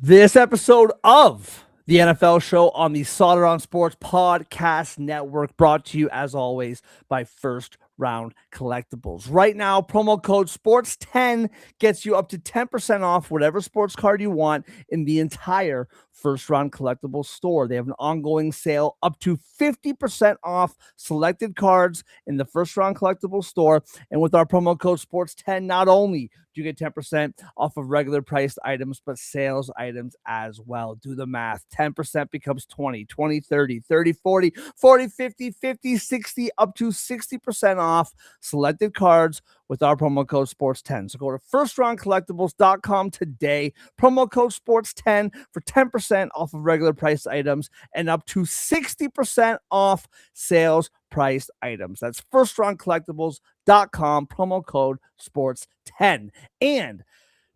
This episode of the NFL Show on the S.O.S Sports Podcast Network, brought to you as always by First Round Collectibles. Right now, promo code SPORTS10 gets you up to 10% off whatever sports card you want in the entire First Round Collectibles store. They have an ongoing sale up to 50% off selected cards in the First Round Collectibles store. And with our promo code SPORTS10, not only do you get 10% off of regular priced items, but sales items as well. Do the math. 10% becomes 20, 20, 30, 30, 40, 40, 50, 50, 60, up to 60% off selected cards with our promo code SPORTS10. So go to firstroundcollectibles.com today. Promo code SPORTS10 for 10% off of regular priced items and up to 60% off sales priced items. That's firstroundcollectibles.com, promo code SPORTS10. And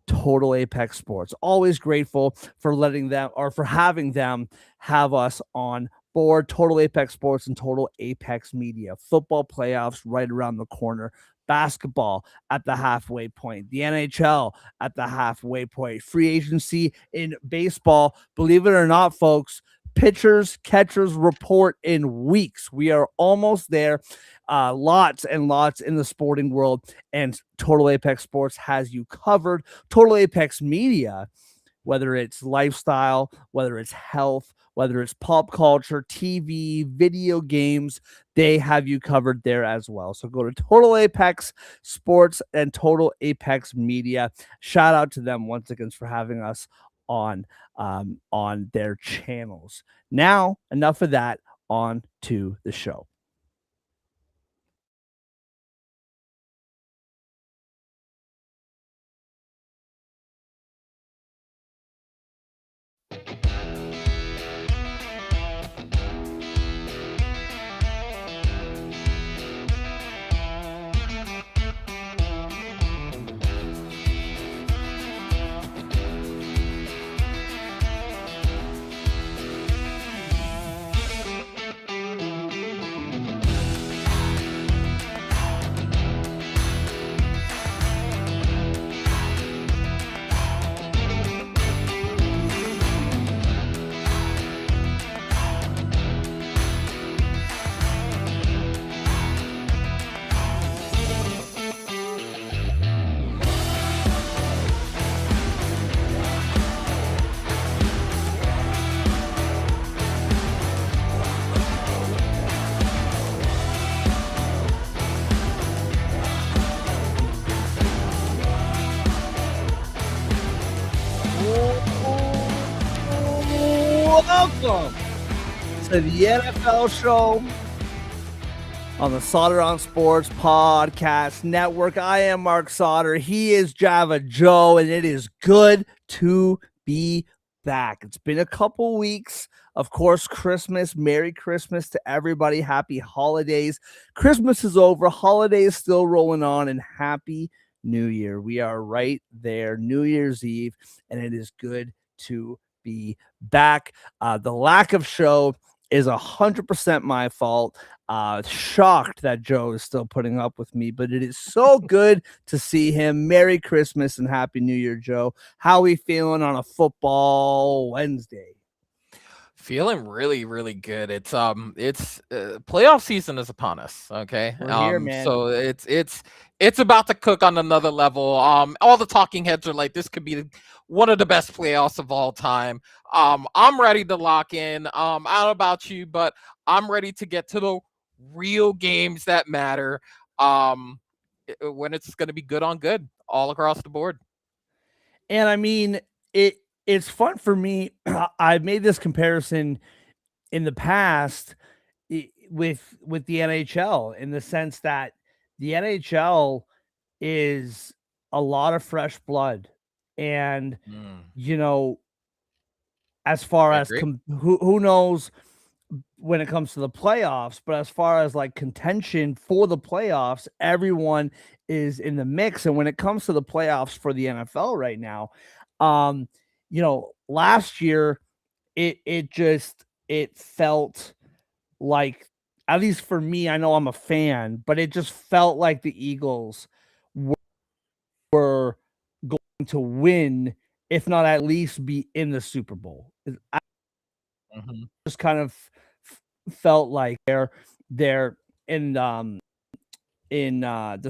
Total Apex Sports. Always grateful for letting them or for having them have us on board. Total Apex Sports and Total Apex Media. Football playoffs right around the corner. Basketball at the halfway point. The NHL at the halfway point. Free agency in baseball. Believe it or not, folks, pitchers, catchers report in weeks. We are almost there. Lots and lots in the sporting world, and Total Apex Sports has you covered. Total Apex Media, whether it's lifestyle, whether it's health, whether it's pop culture, TV, video games, they have you covered there as well. So go to Total Apex Sports and Total Apex Media. Shout out to them once again for having us on their channels. Now, enough of that. On to the show. Welcome to the NFL Show on the S.O.S Sports Podcast Network. I am Mark Sauter. He is Java Joe, and it is good to be back. It's been a couple weeks. Of course, Christmas. Merry Christmas to everybody. Happy holidays. Christmas is over. Holidays still rolling on, and happy New Year. We are right there, New Year's Eve, and it is good to be back. The lack of show is 100% my fault. Shocked that Joe is still putting up with me, but it is so good to see him. Merry Christmas and Happy New Year, Joe. How we feeling on a football Wednesday? Feeling really, really good. It's playoff season is upon us. Okay, We're here, man. so it's about to cook on another level. All the talking heads are like, this could be one of the best playoffs of all time. I'm ready to lock in. I don't know about you, but I'm ready to get to the real games that matter. When it's going to be good on good all across the board. And I mean, it's fun for me. I've made this comparison in the past with the NHL in the sense that the NHL is a lot of fresh blood, and you know, as far I as agree. who knows when it comes to the playoffs, but as far as like contention for the playoffs, everyone is in the mix. And when it comes to the playoffs for the NFL right now, um, last year it felt like, at least for me, I know I'm a fan, but it just felt like the Eagles were going to win if not at least be in the Super Bowl. I Mhm. just kind of felt like they're in the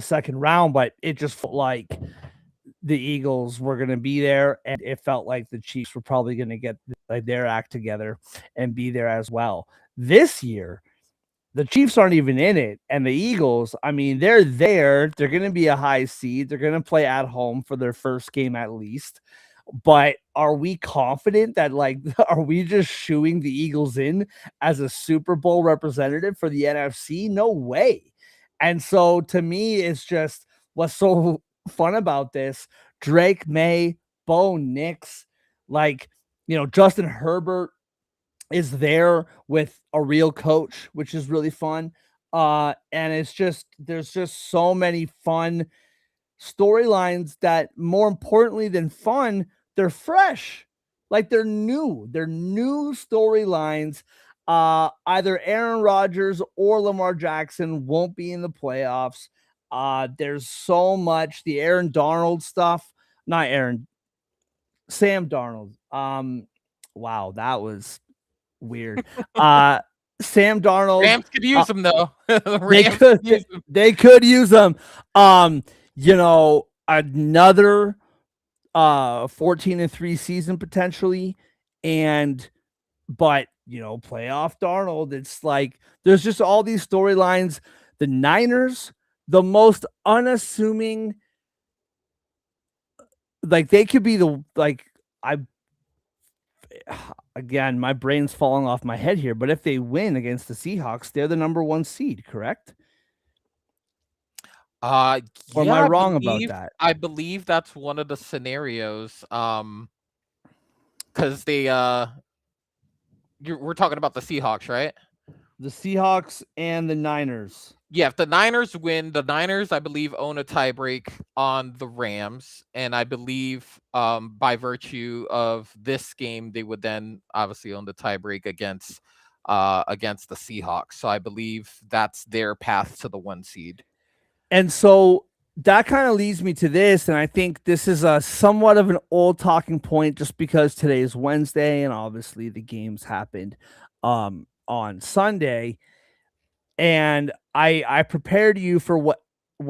second round, but it just felt like the Eagles were going to be there, and it felt like the Chiefs were probably going to get like their act together and be there as well. This year, the Chiefs aren't even in it, and the Eagles, I mean, they're there. They're going to be a high seed. They're going to play at home for their first game at least. But are we confident that like are we just shooing the Eagles in as a Super Bowl representative for the NFC? No way. And so to me, it's just what's so fun about this. Drake May, Bo Nix, like Justin Herbert is there with a real coach, which is really fun. And it's just there's just so many fun storylines that, more importantly than fun, they're fresh. Like they're new. They're new storylines. Either Aaron Rodgers or Lamar Jackson won't be in the playoffs. There's so much the Aaron Darnold stuff, not Aaron, Sam Darnold. Wow, that was weird. Uh Sam Darnold, Rams could use him though. they Rams could could use him. they could use them. Another 14-3 season potentially, and but playoff Darnold, it's like there's just all these storylines. The Niners, the most unassuming, like they could be the like I again, my brain's falling off my head here, but if they win against the Seahawks, they're the number 1 seed, correct? Uh, Or am yeah, I wrong about that? I believe that's one of the scenarios. Because we're talking about the Seahawks, right? The Seahawks and the Niners. Yeah, if the Niners win, the Niners, I believe, own a tiebreak on the Rams, and I believe, by virtue of this game, they would then obviously own the tiebreak against the Seahawks. So I believe that's their path to the 1 seed. And so that kind of leads me to this, and I think this is a somewhat of an old talking point just because today is Wednesday and obviously the games happened on Sunday. And I prepared you for what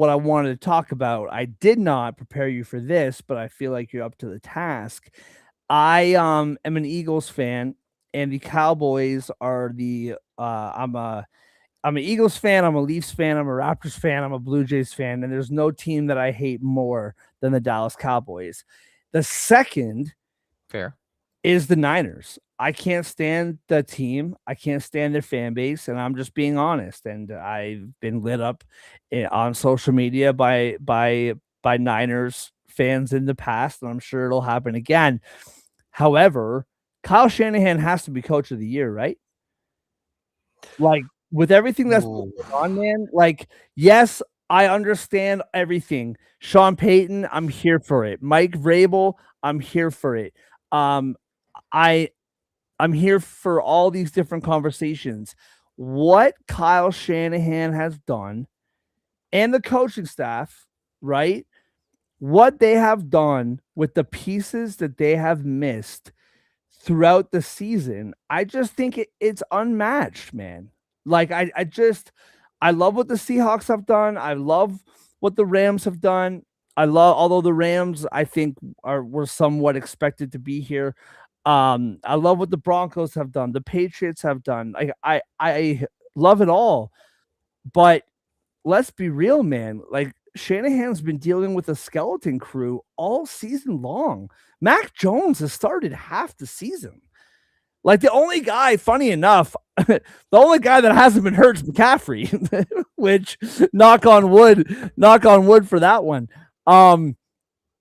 I wanted to talk about. I did not prepare you for this, but I feel like you're up to the task. I am an Eagles fan, and the Cowboys are the I'm an Eagles fan, I'm a Leafs fan, I'm a Raptors fan, I'm a Blue Jays fan, and there's no team that I hate more than the Dallas Cowboys. The second Fair. is the Niners. I can't stand the team. I can't stand their fan base, and I'm just being honest. And I've been lit up on social media by Niners fans in the past, and I'm sure it'll happen again. However, Kyle Shanahan has to be coach of the year, right? Like with everything that's going Ooh. on, man. Like, yes, I understand everything. Sean Payton, I'm here for it. Mike Vrabel, I'm here for it. Um, I I'm here for all these different conversations. What Kyle Shanahan has done and the coaching staff, right? What they have done with the pieces that they have missed throughout the season, I just think it's unmatched, man. Like I love what the Seahawks have done. I love what the Rams have done. Although the Rams I think were somewhat expected to be here. I love what the Broncos have done. The Patriots have done. I love it all. But let's be real, man. Like Shanahan's been dealing with a skeleton crew all season long. Mac Jones has started half the season. Like the only guy, funny enough, the only guy that hasn't been hurt is McCaffrey, which knock on wood for that one.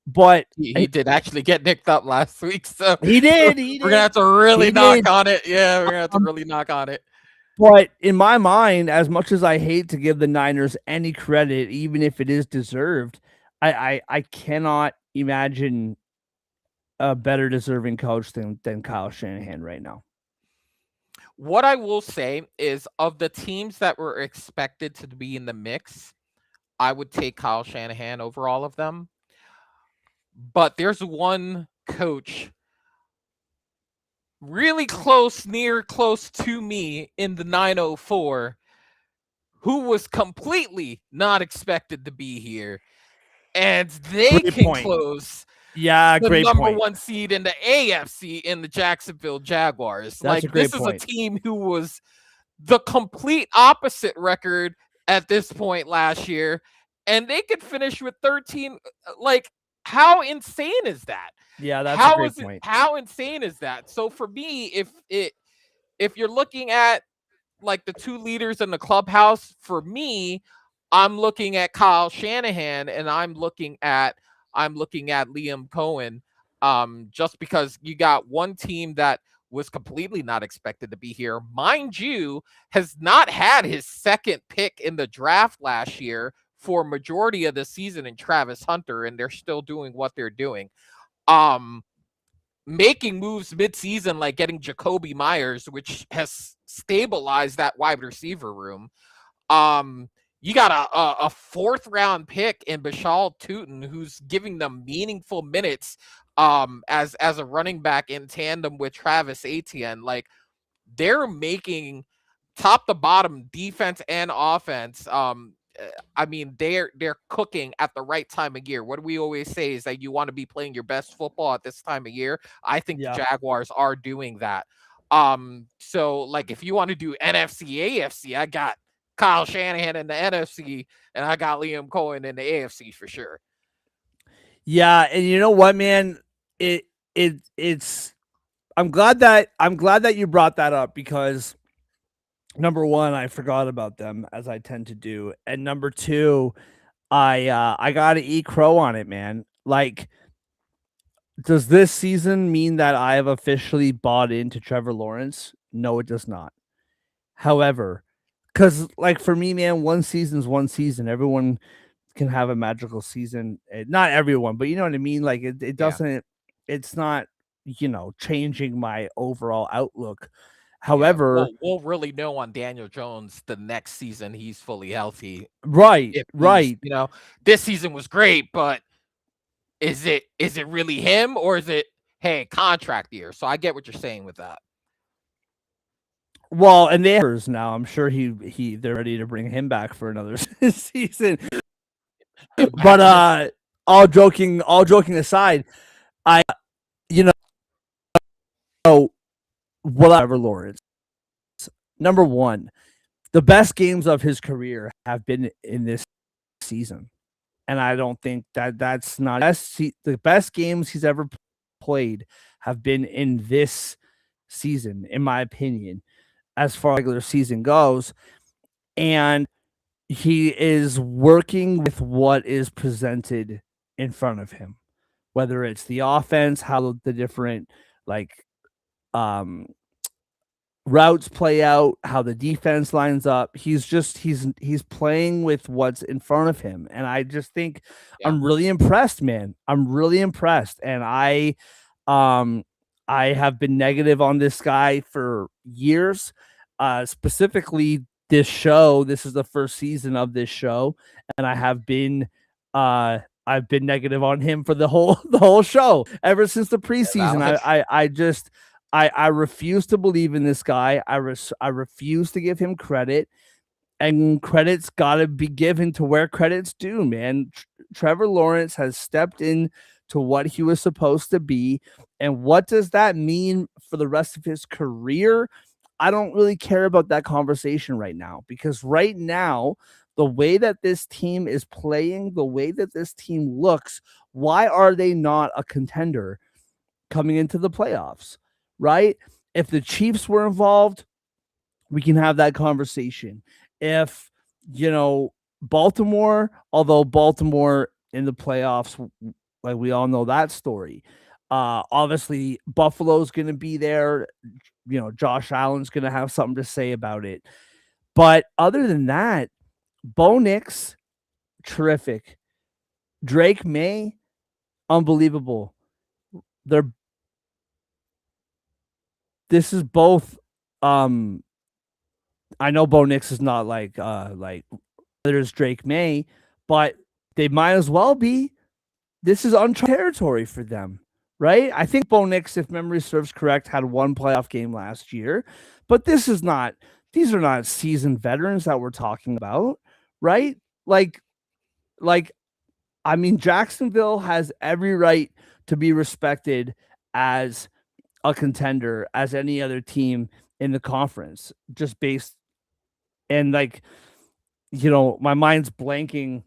But He did actually get nicked up last week, so he did. we're gonna have to really He knock did. on it. Yeah, we're gonna have to really knock on it. But in my mind, as much as I hate to give the Niners any credit, even if it is deserved, I cannot imagine a better deserving coach than Kyle Shanahan right now. What I will say is, of the teams that were expected to be in the mix, I would take Kyle Shanahan over all of them. But there's one coach really close, near close to me in the 904, who was completely not expected to be here. And they Great can point. close Yeah, the great number point. one seed in the AFC in the Jacksonville Jaguars. That's a Like, great this is a point. team who was the complete opposite record at this point last year, and they could finish with 13. Like, how insane is that? Yeah, that's a great point. How insane is that? So for me, if you're looking at like the two leaders in the clubhouse, for me, I'm looking at Kyle Shanahan and I'm looking at Liam Cohen. Just because you got one team that was completely not expected to be here, mind you, has not had his second pick in the draft last year for majority of the season in Travis Hunter, and they're still doing what they're doing. Um, Making moves midseason, like getting Jacoby Myers, which has stabilized that wide receiver room. Um, you got a fourth round pick in Bashal Tutin, who's giving them meaningful minutes as a running back in tandem with Travis Etienne. Like, they're making top to bottom defense and offense. I mean, they're cooking at the right time of year. What do we always say is that you want to be playing your best football at this time of year. I think the Yeah. Jaguars are doing that. So like if you want to do NFC, AFC, I got Kyle Shanahan in the NFC, and I got Liam Cohen in the AFC for sure. Yeah, and you know what, man? It's I'm glad that you brought that up because number one, I forgot about them as I tend to do, and number two, I gotta eat crow on it, man. Like, does this season mean that I have officially bought into Trevor Lawrence? No, it does not. However, because like for me, man, one season's one season. Everyone can have a magical season. Not everyone, but you know what I mean? Like it Yeah. doesn't, it's not, changing my overall outlook. Yeah, However, we'll really know on Daniel Jones the next season he's fully healthy. right, If he's, right. this season was great, but is it really him, or is it, hey, contract year? So I get what you're saying with that. Well, and they now. I'm sure they're ready to bring him back for another season. But Imagine if all joking aside, I you know what Trevor Lawrence. Number one, the best games of his career have been in this season, and I don't think that's not the best games he's ever played have been in this season, in my opinion, as far as regular season goes. And he is working with what is presented in front of him, whether it's the offense, how the different like um routes play out, how the defense lines up. He's playing with what's in front of him. And I just think Yeah, I'm really impressed, man. I'm really impressed. And um I have been negative on this guy for years. Specifically this show. This is the first season of this show, and I've been negative on him for the whole show ever since the preseason. valid. I refuse to believe in this guy. I refuse to give him credit, and credit's got to be given to where credit's due, man. Trevor Lawrence has stepped in to what he was supposed to be, and what does that mean for the rest of his career? I don't really care about that conversation right now, because right now, the way that this team is playing, the way that this team looks, why are they not a contender coming into the playoffs? Right? If the Chiefs were involved, we can have that conversation. If, Baltimore, although Baltimore in the playoffs, like we all know that story. Obviously, Buffalo's going to be there. Josh Allen's going to have something to say about it. But other than that, Bo Nix, terrific. Drake May, unbelievable. They're This is both. I know Bo Nix is not like there's Drake May, but they might as well be. This is uncharted territory for them, right? I think Bo Nix, if memory serves correct, had one playoff game last year, but these are not seasoned veterans that we're talking about, right? Like, like, I mean, Jacksonville has every right to be respected as a contender as any other team in the conference, just based and like, my mind's blanking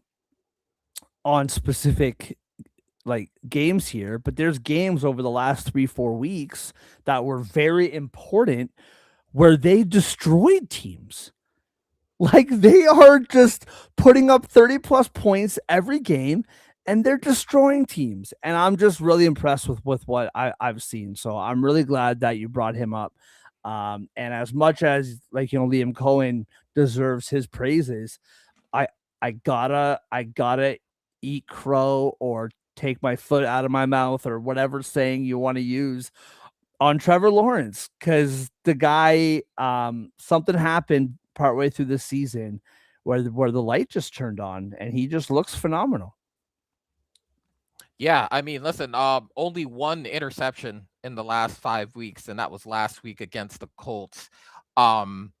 on specific like games here, but there's games over the last 3-4 weeks that were very important where they destroyed teams. Like they are just putting up 30 plus points every game and they're destroying teams. And I'm just really impressed with what I've seen. So I'm really glad that you brought him up. And as much as Liam Cohen deserves his praises, I I gotta eat crow or take my foot out of my mouth or whatever saying you want to use on Trevor Lawrence because the guy, something happened partway through the season where the light just turned on and he just looks phenomenal. Yeah, I mean, listen, only one interception in the last 5 weeks, and that was last week against the Colts. Um,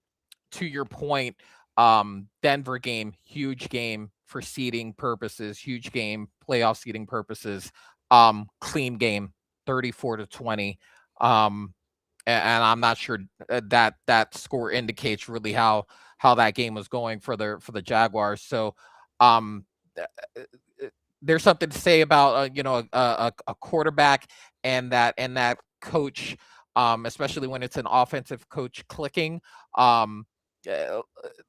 to your point, Denver game, huge game for seeding purposes, huge game, playoff seeding purposes. Clean game, 34-20. And I'm not sure that score indicates really how that game was going for the Jaguars. So, um, there's something to say about a quarterback and that coach, especially when it's an offensive coach clicking. Um, uh,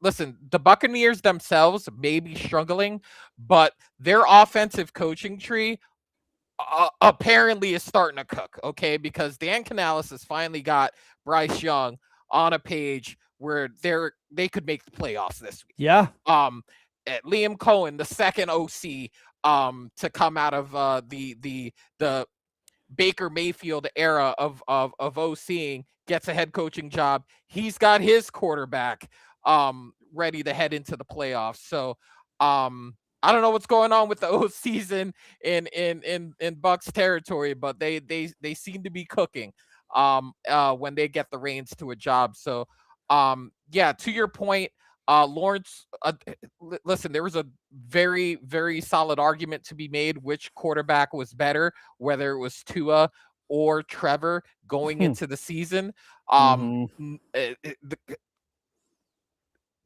Listen, the Buccaneers themselves may be struggling, but their offensive coaching tree apparently is starting to cook. Okay, because Dan Canales has finally got Bryce Young on a page where they could make the playoffs this week. Yeah. Liam Cohen, the second OC, to come out of the Baker Mayfield era of OCing, gets a head coaching job. He's got his quarterback ready to head into the playoffs. So I don't know what's going on with the OCs in Bucks territory, but they seem to be cooking when they get the reins to a job. So yeah, to your point, Lawrence, listen, there was a very, very solid argument to be made which quarterback was better, whether it was Tua or Trevor going into the season. Mhm.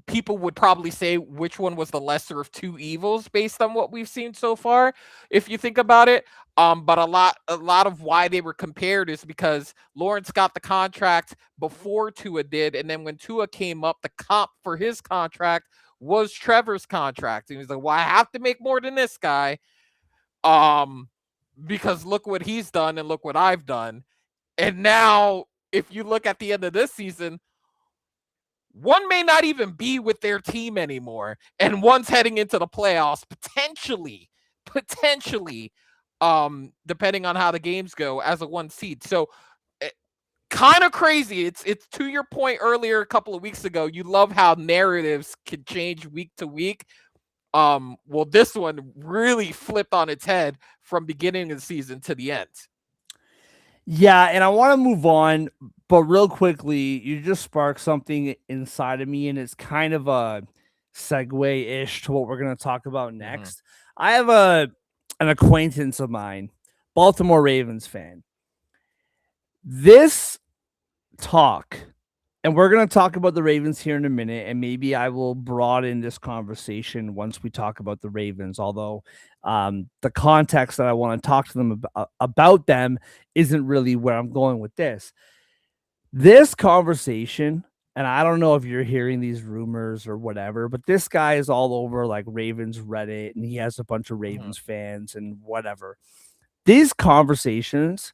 People would probably say which one was the lesser of two evils based on what we've seen so far, if you think about it. But a lot of why they were compared is because Lawrence got the contract before Tua did, and then when Tua came up, the comp for his contract was Trevor's contract. And he was like, "Well, I have to make more than this guy, um, because look what he's done and look what I've done." And now, if you look at the end of this season, one may not even be with their team anymore, and one's heading into the playoffs potentially, depending on how the games go as a one seed. So kind of crazy. It's to your point earlier a couple of weeks ago. You love how narratives can change week to week. Well, this one really flipped on its head from beginning of the season to the end. Yeah, and I want to move on, but real quickly, you just sparked something inside of me, and it's kind of a segue ish to what we're going to talk about Mm-hmm. next. I have an acquaintance of mine, Baltimore Ravens fan. This talk, and we're going to talk about the Ravens here in a minute, and maybe I will broaden this conversation once we talk about the Ravens, although the context that I want to talk to them about them isn't really where I'm going with this. This conversation, and I don't know if you're hearing these rumors or whatever, but this guy is all over like Ravens Reddit, and he has a bunch of Mm-hmm. Ravens fans and whatever. These conversations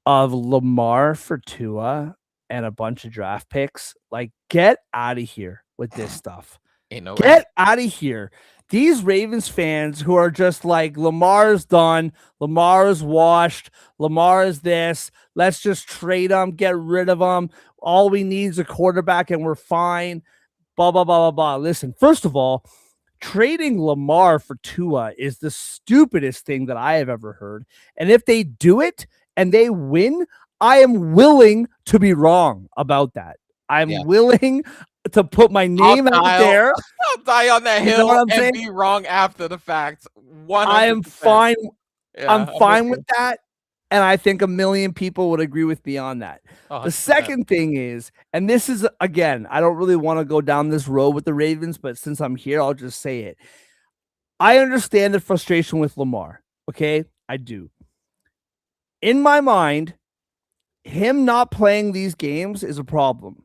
of Lamar for Tua and a bunch of draft picks, like get out of here with this stuff. Ain't no way. Get out of here. These Ravens fans who are just like, Lamar's done, Lamar's washed, Lamar is this. Let's just trade him, get rid of him. All we need is a quarterback and we're fine. Blah, blah, blah, blah, blah. Listen, first of all, trading Lamar for Tua is the stupidest thing that I have ever heard. And if they do it and they win, I am willing to be wrong about that. I'm Yeah. willing to put my I'll name out die. there. I'll die on that You know what hill I'm and saying? be wrong after the fact. I am 100%. fine. I'm Yeah, I'm with fine with you. that. And I think a million people would agree with me on that. The 100%. second thing is, and this is again, I don't really want to go down this road with the Ravens, but since I'm here, I'll just say it. I understand the frustration with Lamar. Okay. I do. In my mind, him not playing these games is a problem.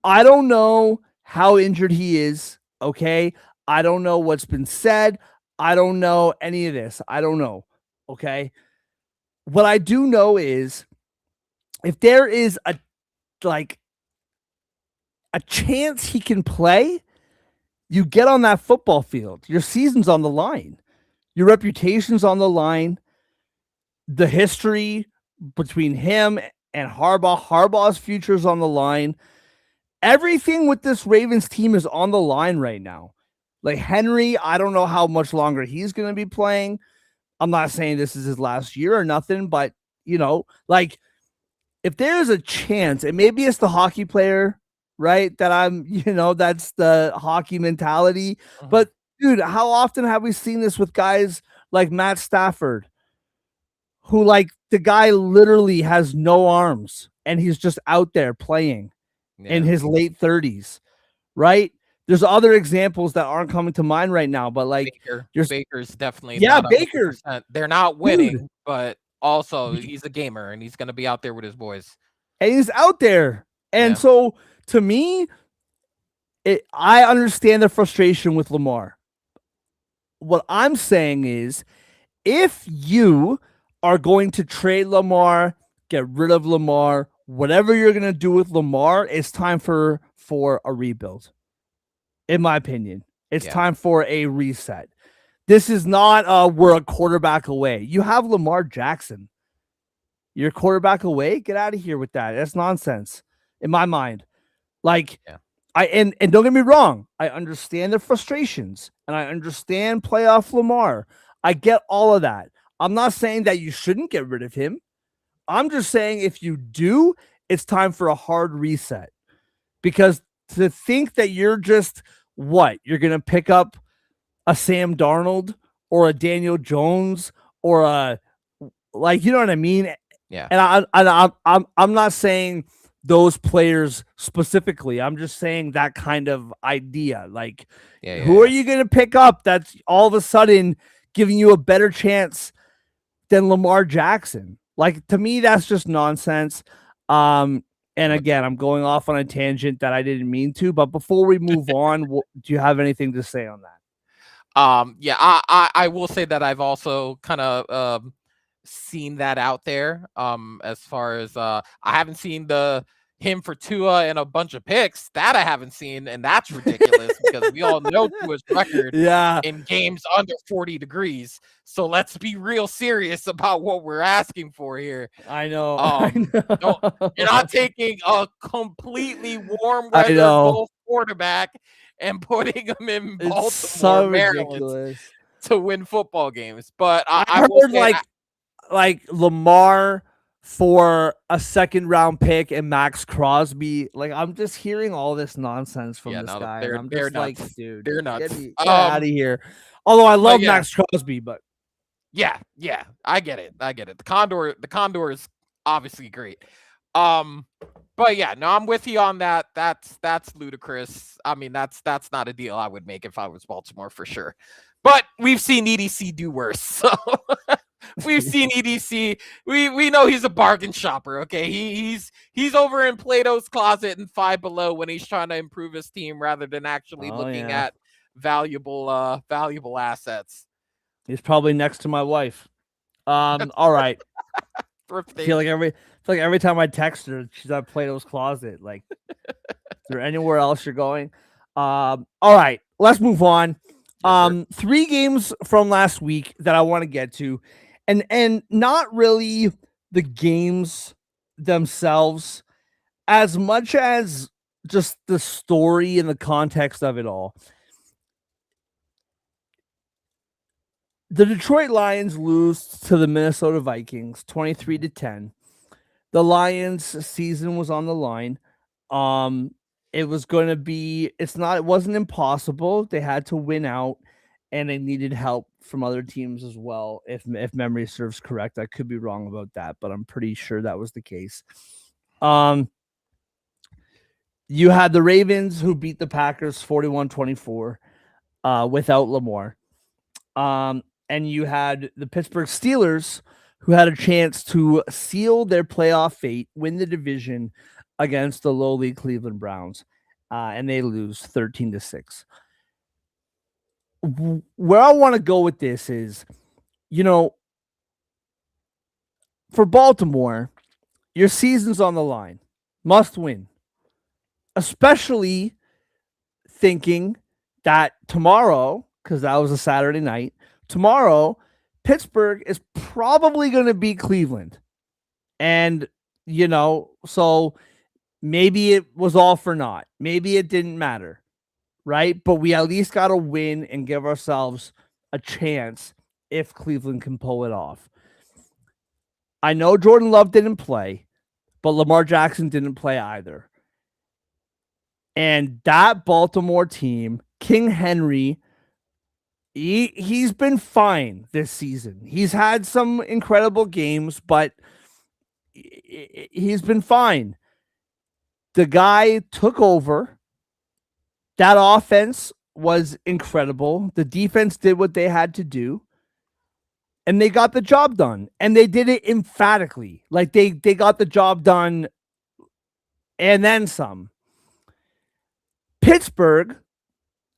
I don't know how injured he is. Okay. I don't know what's been said. I don't know any of this. I don't know. Okay. What I do know is if there is like a chance he can play, you get on that football field. Your season's on the line. Your reputation's on the line. The history between him and Harbaugh's future's on the line. Everything with this Ravens team is on the line right now. Like Henry, I don't know how much longer he's going to be playing. I'm not saying this is his last year or nothing, but like if there's a chance, and maybe it's the hockey player, right? That that's the hockey mentality. Mhm. But dude, how often have we seen this with guys like Matt Stafford, who like the guy literally has no arms and he's just out there playing in Yeah. his late 30s, right? There's other examples that aren't coming to mind right now, but like there's Baker's definitely yeah, not Baker, 100%. They're not dude, winning, but also he's a gamer and he's gonna be out there with his boys. and he's out there. And Yeah. so to me, I understand the frustration with Lamar. What I'm saying is, if you are going to trade Lamar, get rid of Lamar, whatever you're going to do with Lamar, it's time for a rebuild. In my opinion, it's Yeah. time for a reset. This is not we're a quarterback away. You have Lamar Jackson. You're a quarterback away. Get out of here with that. That's nonsense in my mind. Like Yeah. And don't get me wrong, I understand the frustrations and I understand playoff Lamar. I get all of that. I'm not saying that you shouldn't get rid of him. I'm just saying if you do, it's time for a hard reset. Because to think that you're just you're going to pick up a Sam Darnold or a Daniel Jones or a you know what I mean? Yeah. And I'm not saying those players specifically. I'm just saying that kind of idea. Like, Yeah. who are you going to pick up that's all of a sudden giving you a better chance than Lamar Jackson? Like, to me, that's just nonsense. And again, I'm going off on a tangent that I didn't mean to. But before we move on, do you have anything to say on that? Yeah, I will say that I've also kind of seen that out there. As far as I haven't seen the him for Tua and a bunch of picks that I haven't seen, and that's ridiculous because we all know Tua's record Yeah, in games under 40 degrees. So let's be real serious about what we're asking for here. I know. No, you're not taking a completely warm I weather know. Gulf quarterback and putting him in It's Baltimore, so Maryland ridiculous. to win football games. But I I will heard say, like Lamar for a second round pick and Max Crosby. Like I'm just hearing all this nonsense from yeah, this no, guy, and I'm they're just like, nuts. dude, They're get nuts. out of here. Although I But love yeah, Max Crosby, but yeah, I get it. The Condor is obviously great. Um, but yeah, no, I'm with you on that. That's ludicrous. I mean, that's not a deal I would make if I was Baltimore for sure. But we've seen EDC do worse. So we've seen EDC. We know he's a bargain shopper. Okay, he's over in Plato's closet and Five Below when he's trying to improve his team rather than actually oh looking yeah, at valuable assets. he's probably next to my wife. All right. Thrifting. I feel like every time I text her, she's at Plato's closet. Like, is there anywhere else you're going? All right, let's move on. Yes, sir. 3 games from last week that I want to get to, and not really the games themselves as much as just the story and the context of it all. The Detroit Lions lose to the Minnesota Vikings 23-10. The Lions season was on the line. Um it was going to be it wasn't impossible. They had to win out and they needed help from other teams as well if memory serves correct. I could be wrong about that, but I'm pretty sure that was the case. Um you had the Ravens who beat the Packers 41-24 without Lamar. And you had the Pittsburgh Steelers who had a chance to seal their playoff fate, win the division against the lowly Cleveland Browns, and they lose 13-6. Where I want to go with this is, you know, for Baltimore, your season's on the line, must win, especially thinking that tomorrow, because that was a Saturday night, tomorrow, Pittsburgh is probably going to beat Cleveland. And, so maybe it was all for naught. Maybe it didn't matter, right? But we at least got to win and give ourselves a chance if Cleveland can pull it off. I know Jordan Love didn't play, but Lamar Jackson didn't play either. And that Baltimore team, King Henry, he's been fine this season. He's had some incredible games, but he's been fine. The guy took over. That offense was incredible. The defense did what they had to do. And they got the job done. And they did it emphatically. Like they got the job done and then some. Pittsburgh,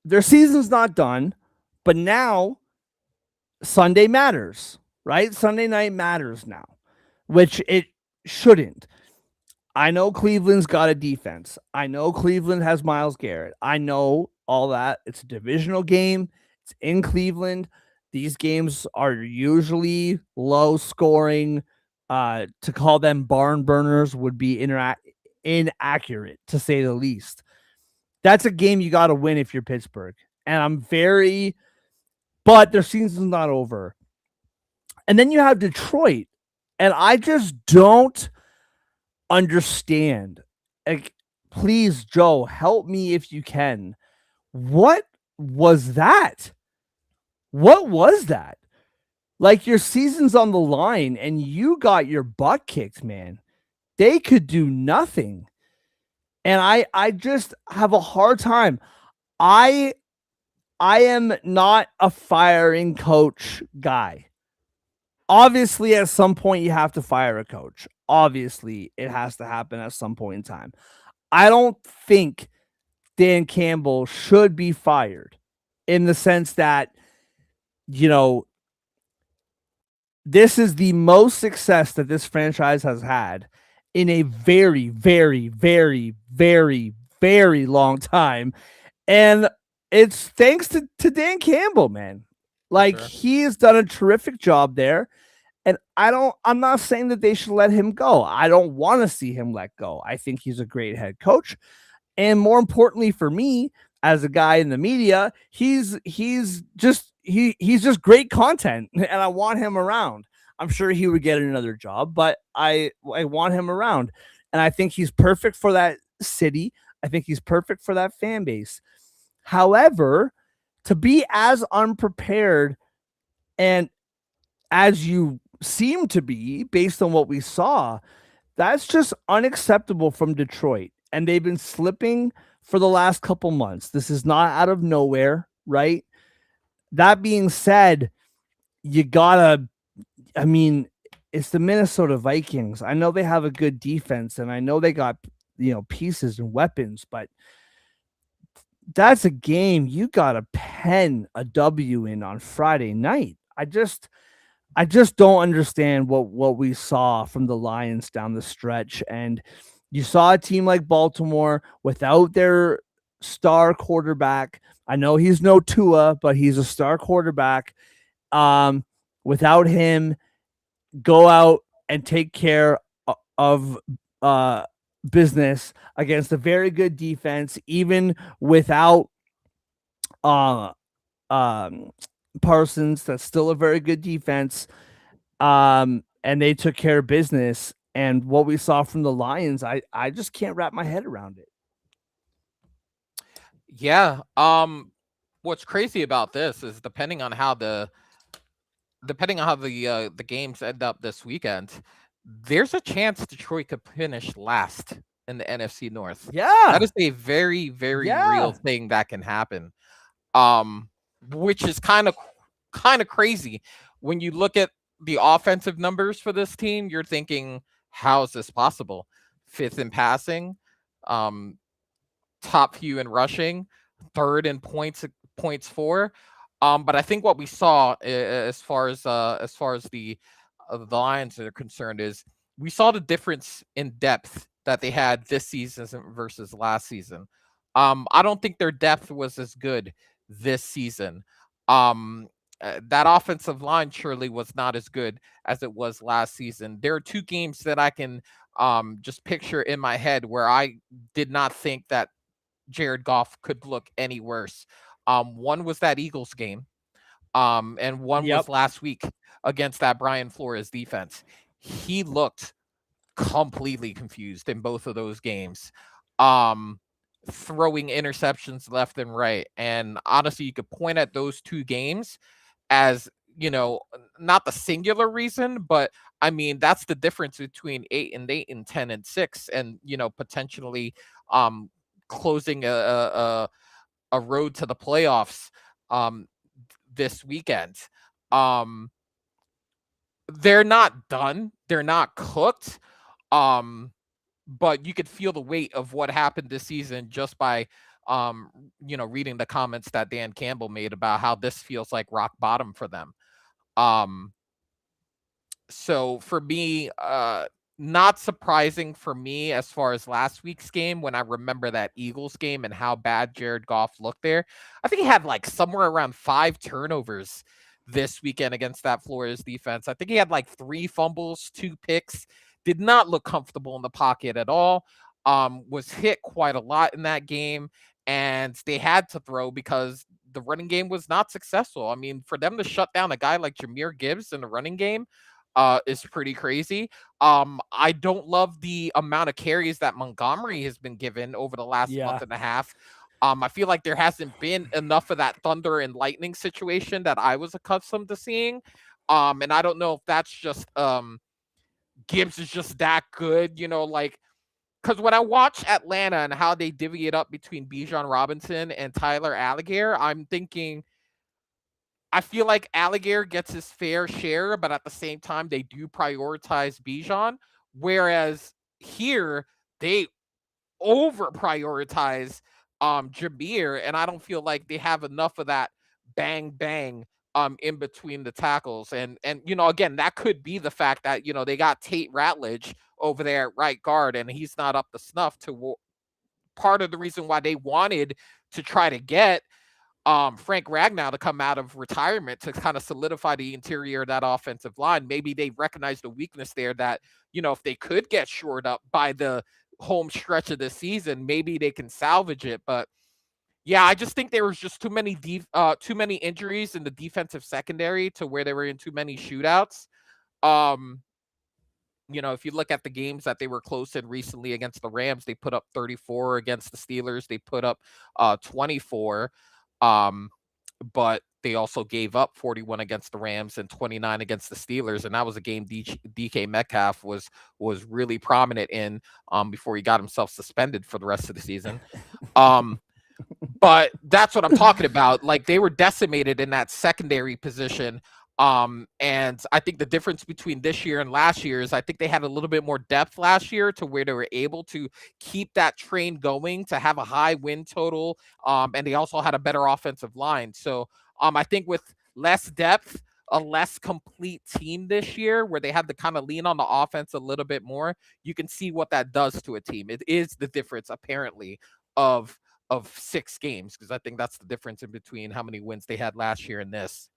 their season's not done, but now Sunday matters, right? Sunday night matters now, which it shouldn't. I know Cleveland's got a defense. I know Cleveland has Myles Garrett. I know all that. It's a divisional game. It's in Cleveland. These games are usually low scoring. To call them barn burners would be inaccurate, to say the least. That's a game you got to win if you're Pittsburgh. And but their season's not over. And then you have Detroit. And I just don't understand. Like, please, Joe, help me if you can. What was that? What was that? Like, your season's on the line and you got your butt kicked, man. They could do nothing. And I just have a hard time. I am not a firing coach guy. Obviously, at some point, you have to fire a coach. Obviously, it has to happen at some point in time. I don't think Dan Campbell should be fired in the sense that, this is the most success that this franchise has had in a very, very, very, very, very long time. And it's thanks to Dan Campbell, man. Like, Sure. he has done a terrific job there. And I'm not saying that they should let him go. I don't want to see him let go. I think he's a great head coach. And more importantly for me, as a guy in the media, he's just great content and I want him around. I'm sure he would get another job, but I want him around. And I think he's perfect for that city. I think he's perfect for that fan base. However, to be as unprepared and as you seem to be based on what we saw, that's just unacceptable from Detroit. And they've been slipping for the last couple months. This is not out of nowhere, right? That being said, it's the Minnesota Vikings. I know they have a good defense and I know they got, pieces and weapons, but that's a game you got to pen a W in on Friday night. I just don't understand what we saw from the Lions down the stretch. And you saw a team like Baltimore without their star quarterback. I know he's no Tua, but he's a star quarterback. Without him, go out and take care of business against a very good defense, even without Parsons. That's still a very good defense. And they took care of business. And what we saw from the Lions, I just can't wrap my head around it. Yeah. What's crazy about this is depending on how the games end up this weekend, there's a chance Detroit could finish last in the NFC North. That Yeah. is a very, very real Yeah. thing that can happen. Um, which is kind of crazy when you look at the offensive numbers for this team. You're thinking, how is this possible? Fifth in passing, um, top few in rushing, third in points for. But I think what we saw as far as the Lions are concerned is we saw the difference in depth that they had this season versus last season. I don't think their depth was as good this season. Um, that offensive line surely was not as good as it was last season. There are two games that I can just picture in my head where I did not think that Jared Goff could look any worse. One was that Eagles game, and one was Yep. last week against that Brian Flores defense. He looked completely confused in both of those games, um, throwing interceptions left and right. And honestly, you could point at those two games as not the singular reason, but I mean that's the difference between 8-8 and 10-6, and potentially um closing a road to the playoffs um this weekend. Um they're not done. They're not cooked. Um but you could feel the weight of what happened this season just by reading the comments that Dan Campbell made about how this feels like rock bottom for them. Um so for me, not surprising for me as far as last week's game when I remember that Eagles game and how bad Jared Goff looked there. I think he had like somewhere around 5 turnovers this weekend against that Flores defense. I think he had like 3 fumbles, 2 picks, did not look comfortable in the pocket at all. Was hit quite a lot in that game, and they had to throw because the running game was not successful. I mean, for them to shut down a guy like Jameer Gibbs in the running game is pretty crazy. I don't love the amount of carries that Montgomery has been given over the last month Yeah. and a half. I feel like there hasn't been enough of that thunder and lightning situation that I was accustomed to seeing. And I don't know if that's just Gibbs is just that good, like because when I watch Atlanta and how they divvy it up between Bijan Robinson and Tyler Alligator, I'm thinking I feel like Alligator gets his fair share, but at the same time, they do prioritize Bijan. Whereas here, they over prioritize Jameer, and I don't feel like they have enough of that bang bang in between the tackles. And again, that could be the fact that they got Tate Ratledge over there at right guard, and he's not up to snuff to part of the reason why they wanted to try to get Frank Ragnow to come out of retirement to kind of solidify the interior of that offensive line. Maybe they recognized a weakness there that, if they could get shored up by the home stretch of the season, maybe they can salvage it. But yeah, I just think there was just too many injuries in the defensive secondary to where they were in too many shootouts. Um, if you look at the games that they were close in recently against the Rams, they put up 34. Against the Steelers, they put up 24. Um, but they also gave up 41 against the Rams and 29 against the Steelers, and that was a game DK Metcalf was really prominent in before he got himself suspended for the rest of the season. Um, but that's what I'm talking about. Like they were decimated in that secondary position. And I think the difference between this year and last year is I think they had a little bit more depth last year to where they were able to keep that train going, to have a high win total. And they also had a better offensive line. So I think with less depth, a less complete team this year where they had to kind of lean on the offense a little bit more, you can see what that does to a team. It is the difference apparently of 6 games, because I think that's the difference in between how many wins they had last year and this.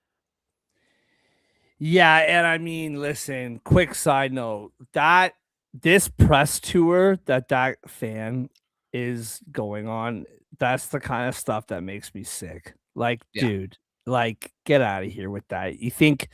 Yeah, and I mean, listen, quick side note, that this press tour that fan is going on, that's the kind of stuff that makes me sick. Like, Yeah. dude, Like, get out of here with that. You think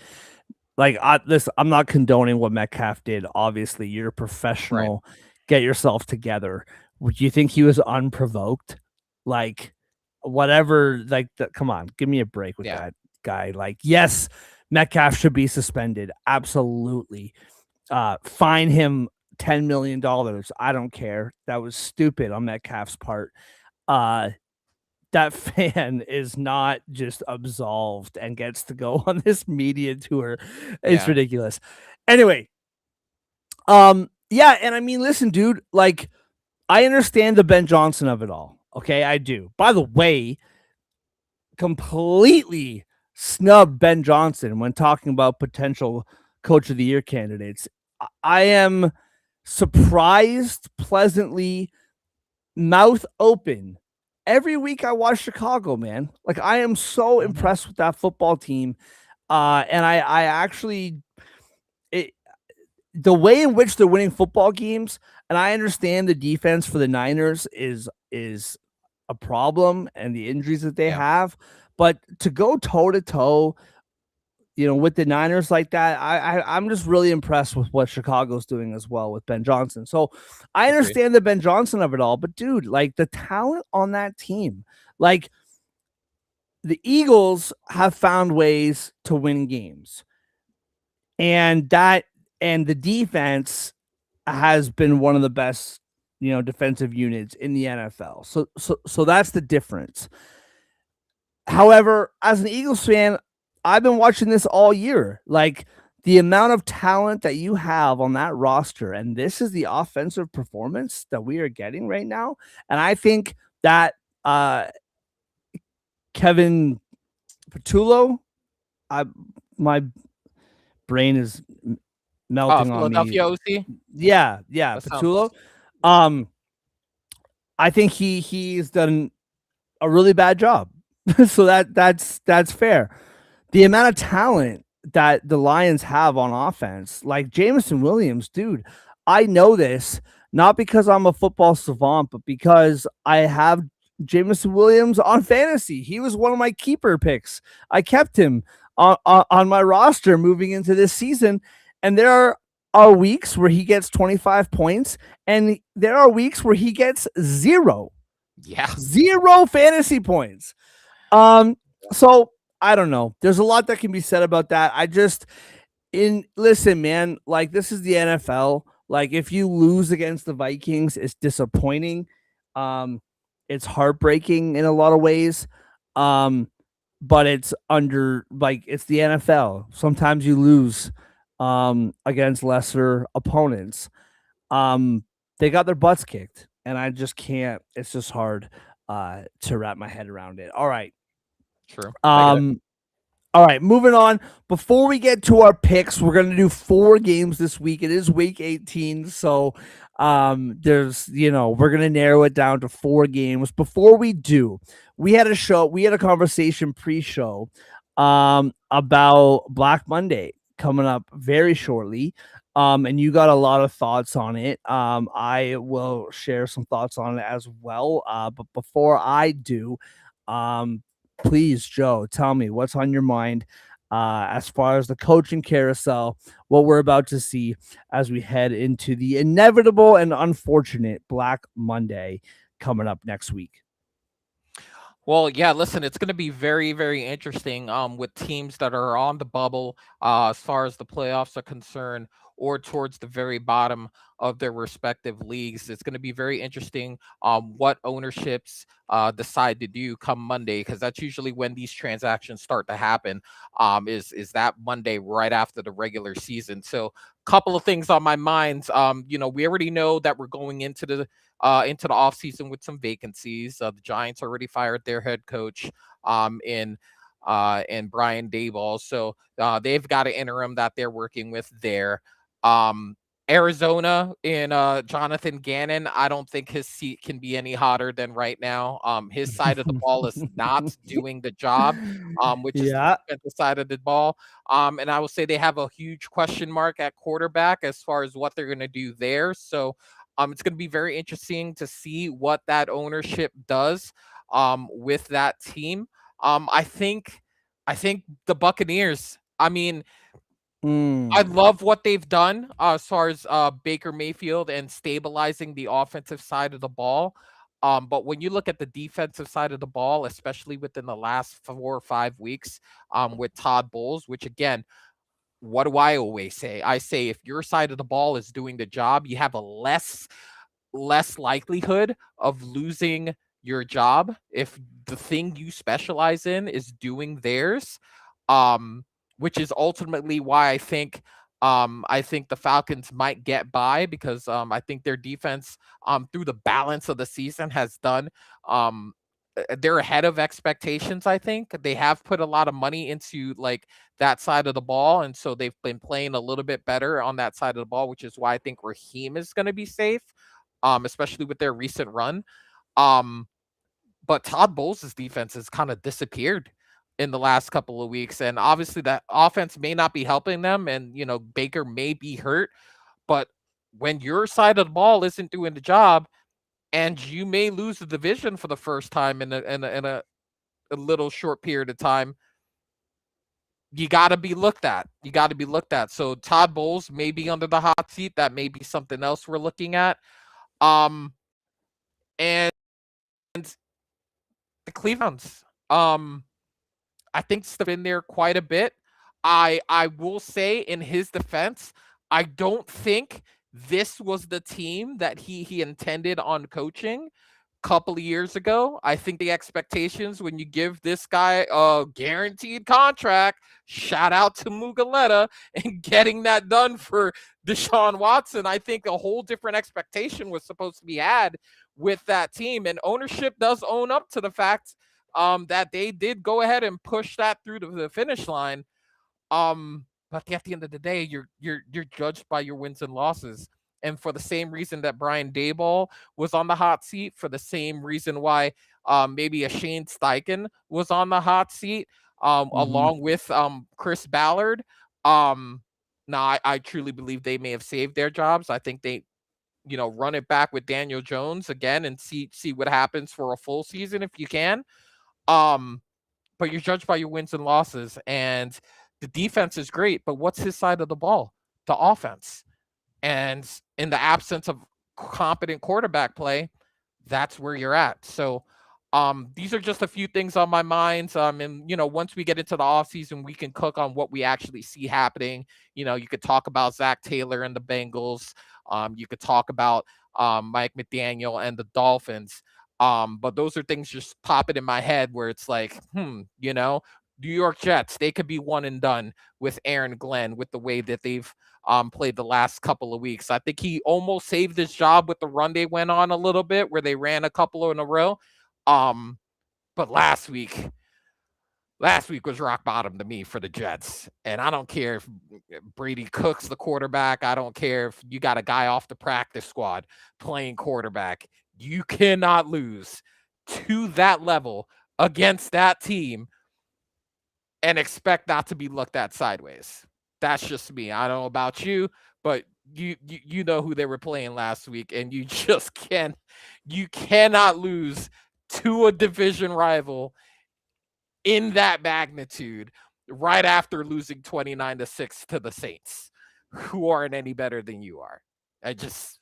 like this? I'm not condoning what Metcalf did. Obviously, you're a Right. professional. Get yourself together. Would you think he was unprovoked? Like, whatever. Like, come on, give me a break with Yeah. that guy. Like, yes, Metcalf should be suspended. Absolutely. Fine him $10 million. I don't care. That was stupid on Metcalf's part. Uh, that fan is not just absolved and gets to go on this media tour. It's Yeah. ridiculous. Anyway, yeah, and I mean, listen, dude, like I understand the Ben Johnson of it all. Okay, I do. By the way, completely snub Ben Johnson when talking about potential coach of the year candidates. I am surprised, pleasantly, mouth open. Every week I watch Chicago, man. Like I am so Mhm. impressed with that football team. And I actually it, the way in which they're winning football games, and I understand the defense for the Niners is a problem and the injuries that they Yeah. have, but to go toe to toe, with the Niners like that, I'm just really impressed with what Chicago's doing as well with Ben Johnson. So I Agreed. understand the Ben Johnson of it all, but dude, like the talent on that team, like the Eagles have found ways to win games, and the defense has been one of the best, defensive units in the NFL. So that's the difference. However, as an Eagles fan, I've been watching this all year. Like the amount of talent that you have on that roster, and this is the offensive performance that we are getting right now. And I think that uh Kevin Patullo, I my brain is melting on me. Philadelphia OC. Yeah, yeah, That sounds. Patullo. Um, I think he's done a really bad job. So that's fair. The amount of talent that the Lions have on offense, like Jameson Williams, dude, I know this not because I'm a football savant, but because I have Jameson Williams on fantasy. He was one of my keeper picks. I kept him on my roster moving into this season, and are weeks where he gets 25 points, and there are weeks where he gets Yeah. zero fantasy points. Um, so I don't know. There's a lot that can be said about that. I just in listen, man, like this is the NFL. Like if you lose against the Vikings, it's disappointing. Um, it's heartbreaking in a lot of ways. Um, but it's it's the NFL. Sometimes you lose against lesser opponents. Um, they got their butts kicked, and I just can't. It's just hard to wrap my head around it. All right. True. I get it. Um, all right, moving on. Before we get to our picks, we're going to do 4 games this week. It is week 18, so we're going to narrow it down to 4 games. Before we do, we had a conversation pre-show about Black Monday coming up very shortly. And you got a lot of thoughts on it. I will share some thoughts on it as well. But before I do, um, please, Joe, tell me what's on your mind as far as the coaching carousel, what we're about to see as we head into the inevitable and unfortunate Black Monday coming up next week. Well, yeah, listen, it's going to be very, very interesting with teams that are on the bubble as far as the playoffs are concerned or towards the very bottom of their respective leagues. It's going to be very interesting what ownerships decide to do come Monday, because that's usually when these transactions start to happen, is that Monday right after the regular season. So couple of things on my mind. We already know that we're going into the offseason with some vacancies. The Giants already fired their head coach in Brian Dayball. So they've got an interim that they're working with there. Um, Arizona in Jonathan Gannon, I don't think his seat can be any hotter than right now. His side of the ball is not doing the job, which is the Yeah. defensive side of the ball. And I will say they have a huge question mark at quarterback as far as what they're going to do there. So it's going to be very interesting to see what that ownership does with that team. I think I think the Buccaneers. I mean, I Mm. love what they've done as far as Baker Mayfield and stabilizing the offensive side of the ball. But when you look at the defensive side of the ball, especially within the last 4 or 5 weeks, with Todd Bowles, which again, what do I always say? I say if your side of the ball is doing the job, you have a less likelihood of losing your job if the thing you specialize in is doing theirs. Um, which is ultimately why I think the Falcons might get by because I think their defense through the balance of the season has done um they're ahead of expectations. I think they have put a lot of money into like that side of the ball, and so they've been playing a little bit better on that side of the ball, which is why I think Raheem is going to be safe, especially with their recent run. Um, but Todd Bowles' defense has kind of disappeared in the last couple of weeks, and obviously that offense may not be helping them, and Baker may be hurt, but when your side of the ball isn't doing the job, and you may lose the division for the first time in a little short period of time, you got to be looked at. You got to be looked at. So Todd Bowles may be under the hot seat. That may be something else we're looking at. Um, and the Cleveland's. I think stuff in there quite a bit. I will say in his defense, I don't think this was the team that he intended on coaching couple of years ago. I think the expectations when you give this guy a guaranteed contract, shout out to Mugaleta and getting that done for Deshaun Watson. I think a whole different expectation was supposed to be had with that team. And ownership does own up to the fact that they did go ahead and push that through to the finish line. But at the end of the day, you're judged by your wins and losses. And for the same reason that Brian Daboll was on the hot seat, for the same reason why maybe a Shane Steichen was on the hot seat, Mhm. along with Chris Ballard. Um, now I truly believe they may have saved their jobs. I think they, run it back with Daniel Jones again and see what happens for a full season if you can. Um, but you're judged by your wins and losses. And the defense is great, but what's his side of the ball? The offense. And in the absence of competent quarterback play, that's where you're at. So these are just a few things on my mind. And once we get into the offseason, we can cook on what we actually see happening. You could talk about Zach Taylor and the Bengals. You could talk about Mike McDaniel and the Dolphins. But those are things just popping in my head where it's like, New York Jets, they could be one and done with Aaron Glenn with the way that they've played the last couple of weeks. I think he almost saved his job with the run they went on a little bit where they ran a couple in a row. Um, but last week was rock bottom to me for the Jets. And I don't care if Brady Cook's the quarterback. I don't care if you got a guy off the practice squad playing quarterback. You cannot lose to that level against that team and expect not to be looked at sideways. That's just me. I don't know about you, but you know who they were playing last week, and you cannot lose to a division rival in that magnitude right after losing 29-6 to the Saints, who aren't any better than you are. I just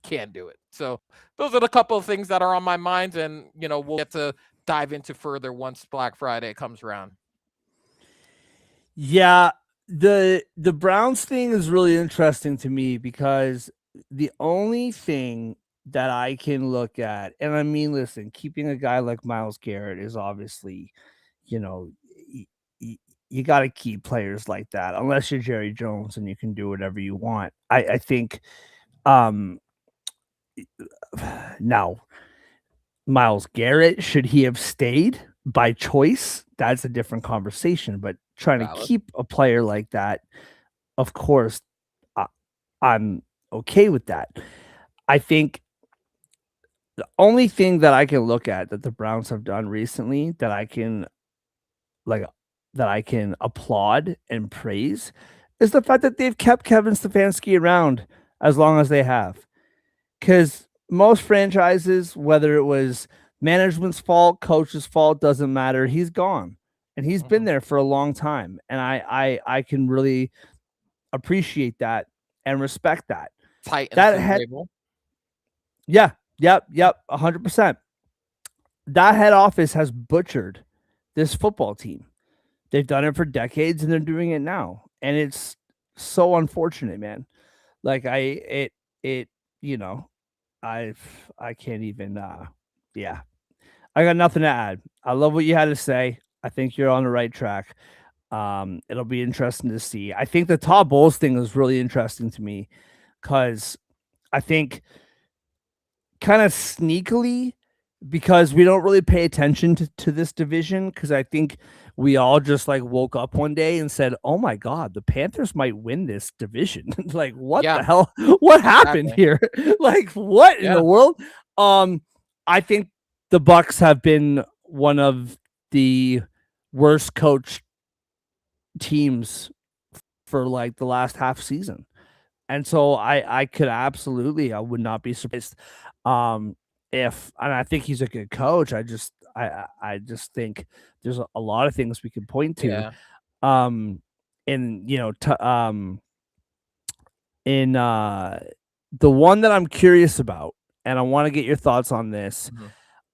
can't do it. So those are the couple of things that are on my mind, and we'll get to dive into further once Black Friday comes around. Yeah, the Browns thing is really interesting to me because the only thing that I can look at, and I mean, listen, keeping a guy like Miles Garrett is obviously, you know, y- y- you got to keep players like that unless you're Jerry Jones and you can do whatever you want. I think, um, now Miles Garrett, should he have stayed by choice? That's a different conversation. But trying to Valid. keep a player like that, of course, I, I'm okay with that. I think the only thing that I can look at that the Browns have done recently that I can like that I can applaud and praise is the fact that they've kept Kevin Stefanski around as long as they have. Because most franchises, whether it was management's fault, coach's fault, doesn't matter. He's gone. and he's been there for a long time, and I can really appreciate that and respect that. Titans That and head, Vrabel. yeah, yep, 100%. That head office has butchered this football team. They've done it for decades, and they're doing it now, and it's so unfortunate, man. Like it, you know, I can't even. Yeah, I got nothing to add. I love what you had to say. I think you're on the right track. It'll be interesting to see. I think the Todd Bowles thing is really interesting to me because I think kind of sneakily because we don't really pay attention to this division because I think we all just like woke up one day and said, "Oh my god, the Panthers might win this division." Like, what Yeah, the hell? What happened exactly. here? Like, what in Yeah. the world? I think the Bucks have been one of the worst coached teams for like the last half season. And so I could absolutely I would not be surprised if and I think he's a good coach. I just think there's a lot of things we can point to. Yeah. Um in in the one that I'm curious about and I want to get your thoughts on this.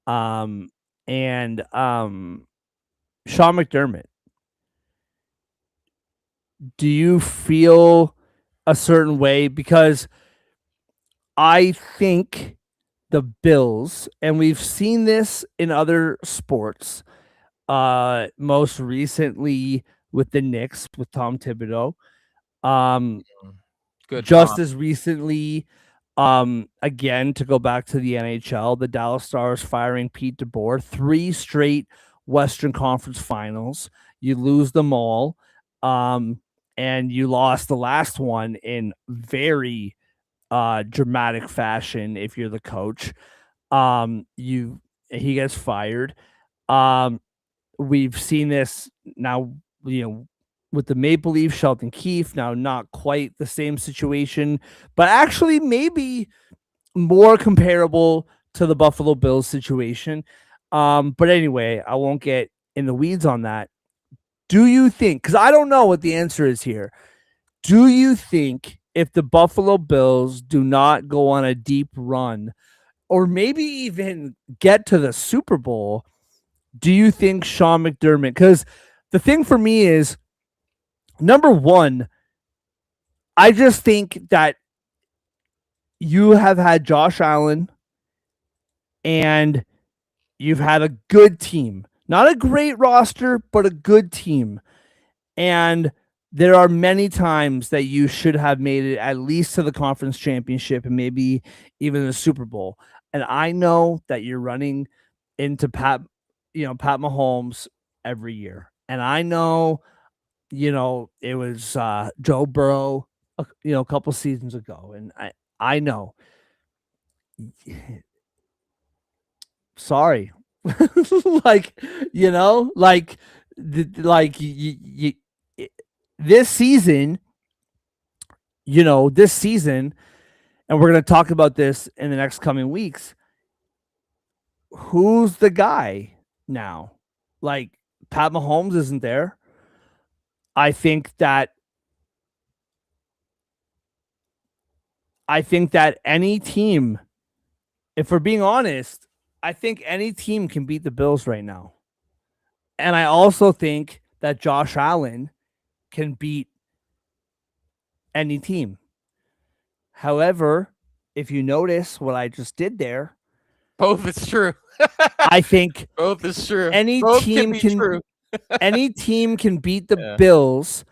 Mhm. Um and Sean McDermott, do you feel a certain way because I think the Bills, and we've seen this in other sports, most recently with the Knicks with Tom Thibodeau. Um, Mm. Good just comp. as recently, again to go back to the NHL, the Dallas Stars firing Pete DeBoer, 3 straight Western Conference Finals. You lose them all, um, and you lost the last one in very dramatic fashion if you're the coach. You He gets fired. Um, we've seen this now, with the Maple Leaf, Shelton Keefe, now not quite the same situation, but actually maybe more comparable to the Buffalo Bills situation. But anyway, I won't get in the weeds on that. Do you think, because I don't know what the answer is here, do you think if the Buffalo Bills do not go on a deep run or maybe even get to the Super Bowl, do you think Sean McDermott? Because the thing for me is, number one, I just think that you have had Josh Allen and you've had a good team, not a great roster, but a good team. And there are many times that you should have made it at least to the conference championship and maybe even the Super Bowl. And I know that you're running into Pat Mahomes every year. And I know, it was Joe Burrow, a couple seasons ago. And I know. Sorry. like, like like this season, this season, and we're going to talk about this in the next coming weeks. Who's the guy now? Like, Pat Mahomes isn't there. I think that any team, if we're being honest, I think any team can beat the Bills right now. And I also think that Josh Allen can beat any team. However, if you notice what I just did there, Both is true. I think Both is true. any Both can team be can true. any team can beat the Yeah. Bills.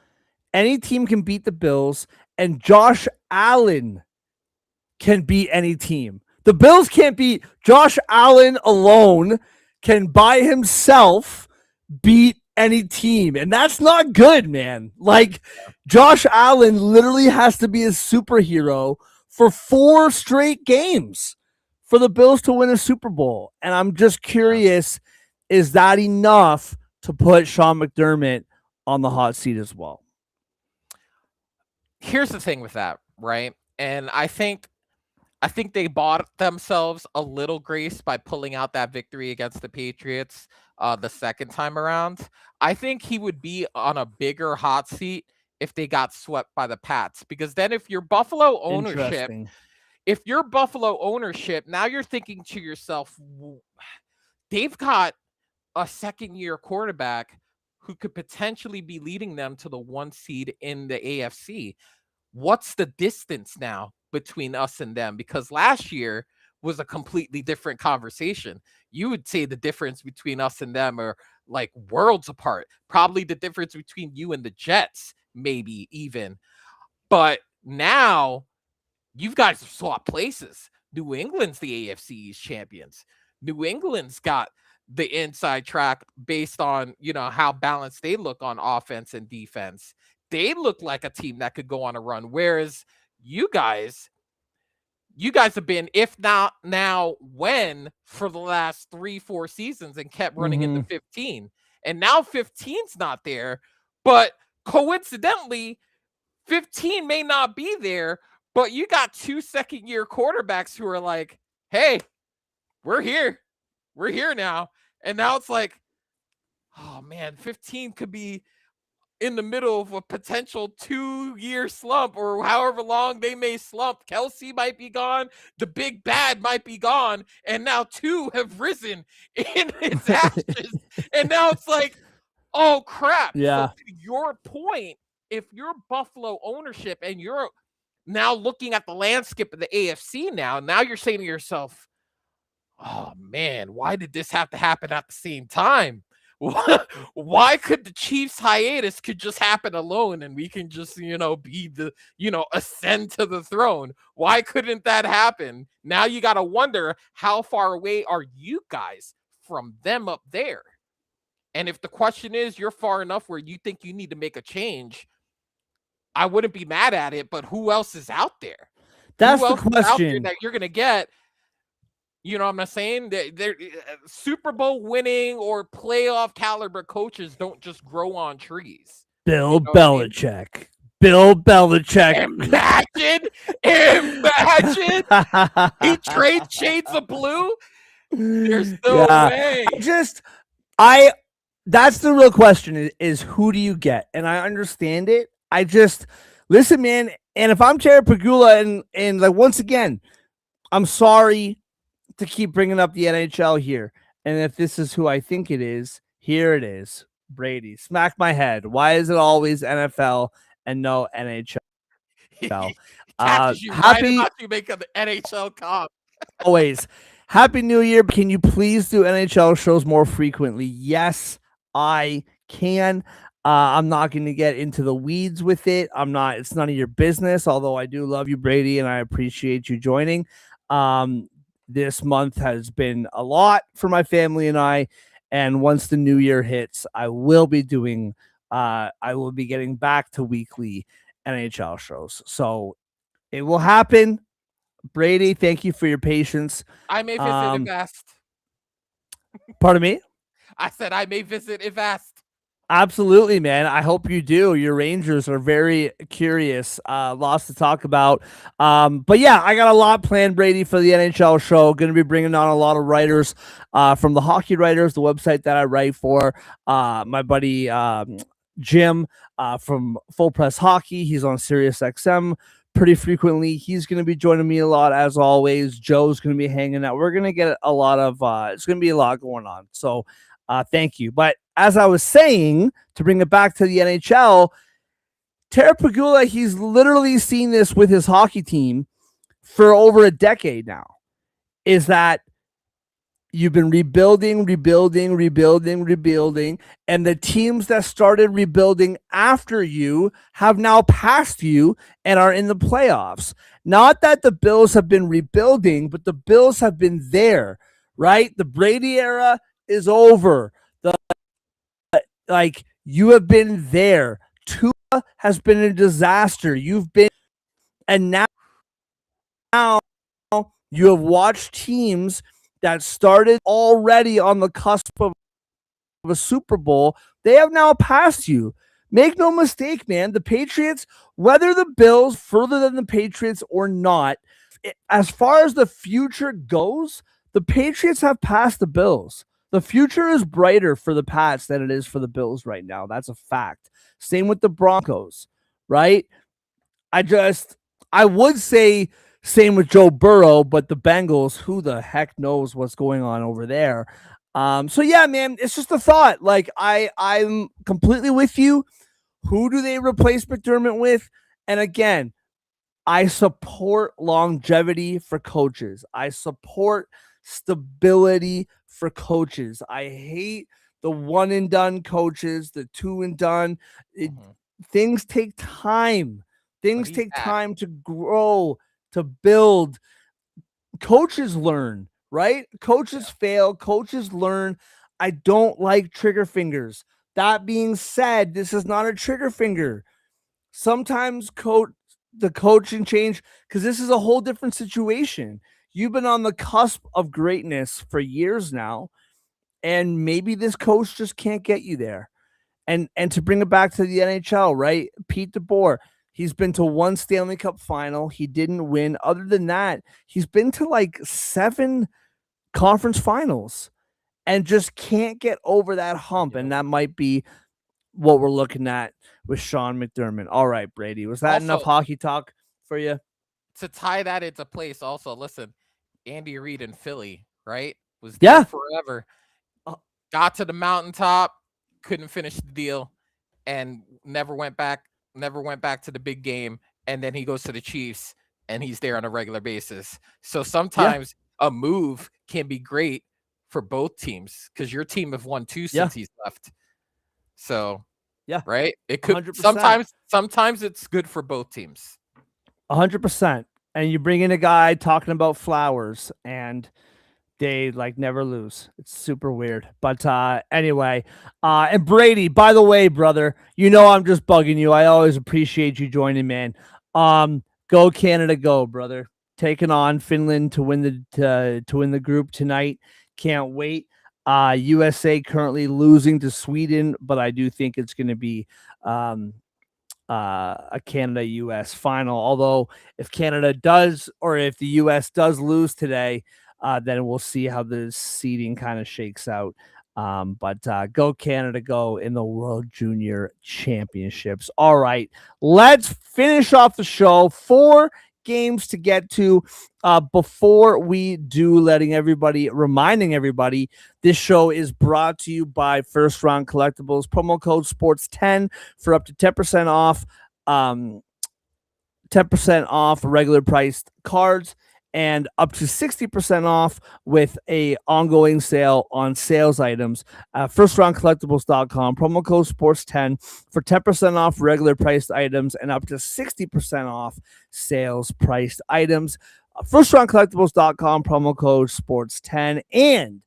Any team can beat the Bills, and Josh Allen can beat any team. The Bills can't beat Josh Allen alone, can by himself beat any team. And that's not good, man. Like, Josh Allen literally has to be a superhero for 4 straight games for the Bills to win a Super Bowl. And I'm just curious, is that enough to put Sean McDermott on the hot seat as well? Here's the thing with that, right? And I think they bought themselves a little grace by pulling out that victory against the Patriots. the second time around. I think he would be on a bigger hot seat if they got swept by the Pats, because then Interesting. if you're Buffalo ownership, now you're thinking to yourself, they've got a second year quarterback who could potentially be leading them to the 1 seed in the AFC. What's the distance now between us and them? Because last year was a completely different conversation. You would say the difference between us and them are like worlds apart. Probably the difference between you and the Jets, maybe even. But now you guys have swapped places. New England's the AFC East champions. New England's got the inside track based on, how balanced they look on offense and defense. They look like a team that could go on a run. Whereas you guys, you guys have been, if not now, when for the last 3, 4 seasons and kept running into 15. And now 15's not there. But coincidentally, 15 may not be there, but you got 2 second-year quarterbacks who are like, hey, we're here. We're here now. And now it's like, oh man, 15 could be in the middle of a potential 2-year slump or however long they may slump. Kelsey might be gone. The big bad might be gone. And now 2 have risen in its ashes. And now it's like, oh crap. Yeah. So to your point, if you're Buffalo ownership and you're now looking at the landscape of the AFC now you're saying to yourself, oh man, why did this have to happen at the same time? Why could the Chiefs hiatus could just happen alone and we can just, be the, ascend to the throne? Why couldn't that happen? Now you got to wonder, how far away are you guys from them up there? And if the question is you're far enough where you think you need to make a change, I wouldn't be mad at it, but who else is out there? That's Who the else is out there question. that you're going to get? You know what I'm saying? They're Super Bowl winning or playoff caliber coaches don't just grow on trees. Bill You know what I mean? Belichick. Bill Belichick. Imagine he trades shades of blue. There's no way. That's the real question is who do you get? And I understand it. Listen, man. And if I'm Terry Pagula and like, once again, I'm sorry to keep bringing up the NHL here. And if this is who I think it is, here it is. Brady, smack my head. Why is it always NFL and no NHL? Catches you right about you make an NHL comp. Always. Happy New Year. Can you please do NHL shows more frequently? Yes, I can. I'm not going to get into the weeds with it. It's none of your business, although I do love you, Brady, and I appreciate you joining. This month has been a lot for my family and I. And once the new year hits, I will be getting back to weekly NHL shows. So it will happen. Brady, thank you for your patience. I may visit if asked. Pardon me? I said I may visit if asked. Absolutely, man. I hope you do. Your Rangers are very curious. Lots to talk about. But yeah, I got a lot planned, Brady, for the NHL show. Going to be bringing on a lot of writers from the Hockey Writers, the website that I write for. My buddy Jim from Full Press Hockey. He's on SiriusXM pretty frequently. He's going to be joining me a lot, as always. Joe's going to be hanging out. We're going to get a lot of it's going to be a lot going on. So thank you. But as I was saying, to bring it back to the NHL, Terry Pagula, he's literally seen this with his hockey team for over a decade now, is that you've been rebuilding, and the teams that started rebuilding after you have now passed you and are in the playoffs. Not that the Bills have been rebuilding, but the Bills have been there, right? The Brady era is over. You have been there. Tua has been a disaster. And now you have watched teams that started already on the cusp of a Super Bowl. They have now passed you. Make no mistake, man. The Patriots, whether the Bills further than the Patriots or not, as far as the future goes, the Patriots have passed the Bills. The future is brighter for the Pats than it is for the Bills right now. That's a fact. Same with the Broncos, right? I just I would say same with Joe Burrow, but the Bengals, who the heck knows what's going on over there? So yeah, man, it's just a thought. Like I'm completely with you. Who do they replace McDermott with? And again, I support longevity for coaches. I support stability for coaches. I hate the one and done coaches, the two and done. Mhm. Things take time. But Things he's take had it. time to grow, to build. Coaches learn, right? Coaches Yeah. fail, coaches learn. I don't like trigger fingers. That being said, this is not a trigger finger. Sometimes the coaching change because this is a whole different situation. You've been on the cusp of greatness for years now, and maybe this coach just can't get you there. And to bring it back to the NHL, right? Pete DeBoer, he's been to one Stanley Cup final. He didn't win. Other than that, he's been to like 7 conference finals and just can't get over that hump. And Yep. that might be what we're looking at with Sean McDermott. All right, Brady. Was that enough Also, hockey talk for you? to tie that into place, also listen, Andy Reid in Philly, right? Was there Yeah. forever. Uh, Got to the mountaintop, couldn't finish the deal, and never went back. Never went back to the big game. And then he goes to the Chiefs, and he's there on a regular basis. So yeah. sometimes a move can be great for both teams because your team have won 2 Yeah. since he's left. So Yeah. right, it could 100%. sometimes it's good for both teams. 100%. And you bring in a guy talking about flowers and they like never lose. It's super weird. But anyway, and Brady, by the way, brother, you know I'm just bugging you. I always appreciate you joining, man. Go Canada, go, brother. Taking on Finland to win to win the group tonight. Can't wait. USA currently losing to Sweden, but I do think it's going to be um, a Canada US final. Although, if Canada does, or if the US does lose today, then we'll see how the seeding kind of shakes out. But go Canada, go in the World Junior Championships. All right, let's finish off the show. 4 games to get to before we do, reminding everybody this show is brought to you by First Round Collectibles. Promo code sports10 for up to 10% off 10% off regular priced cards and up to 60% off with a ongoing sale on sales items. Firstroundcollectibles.com, promo code sports10 for 10% off regular priced items and up to 60% off sales priced items. Firstroundcollectibles.com, promo code sports10. And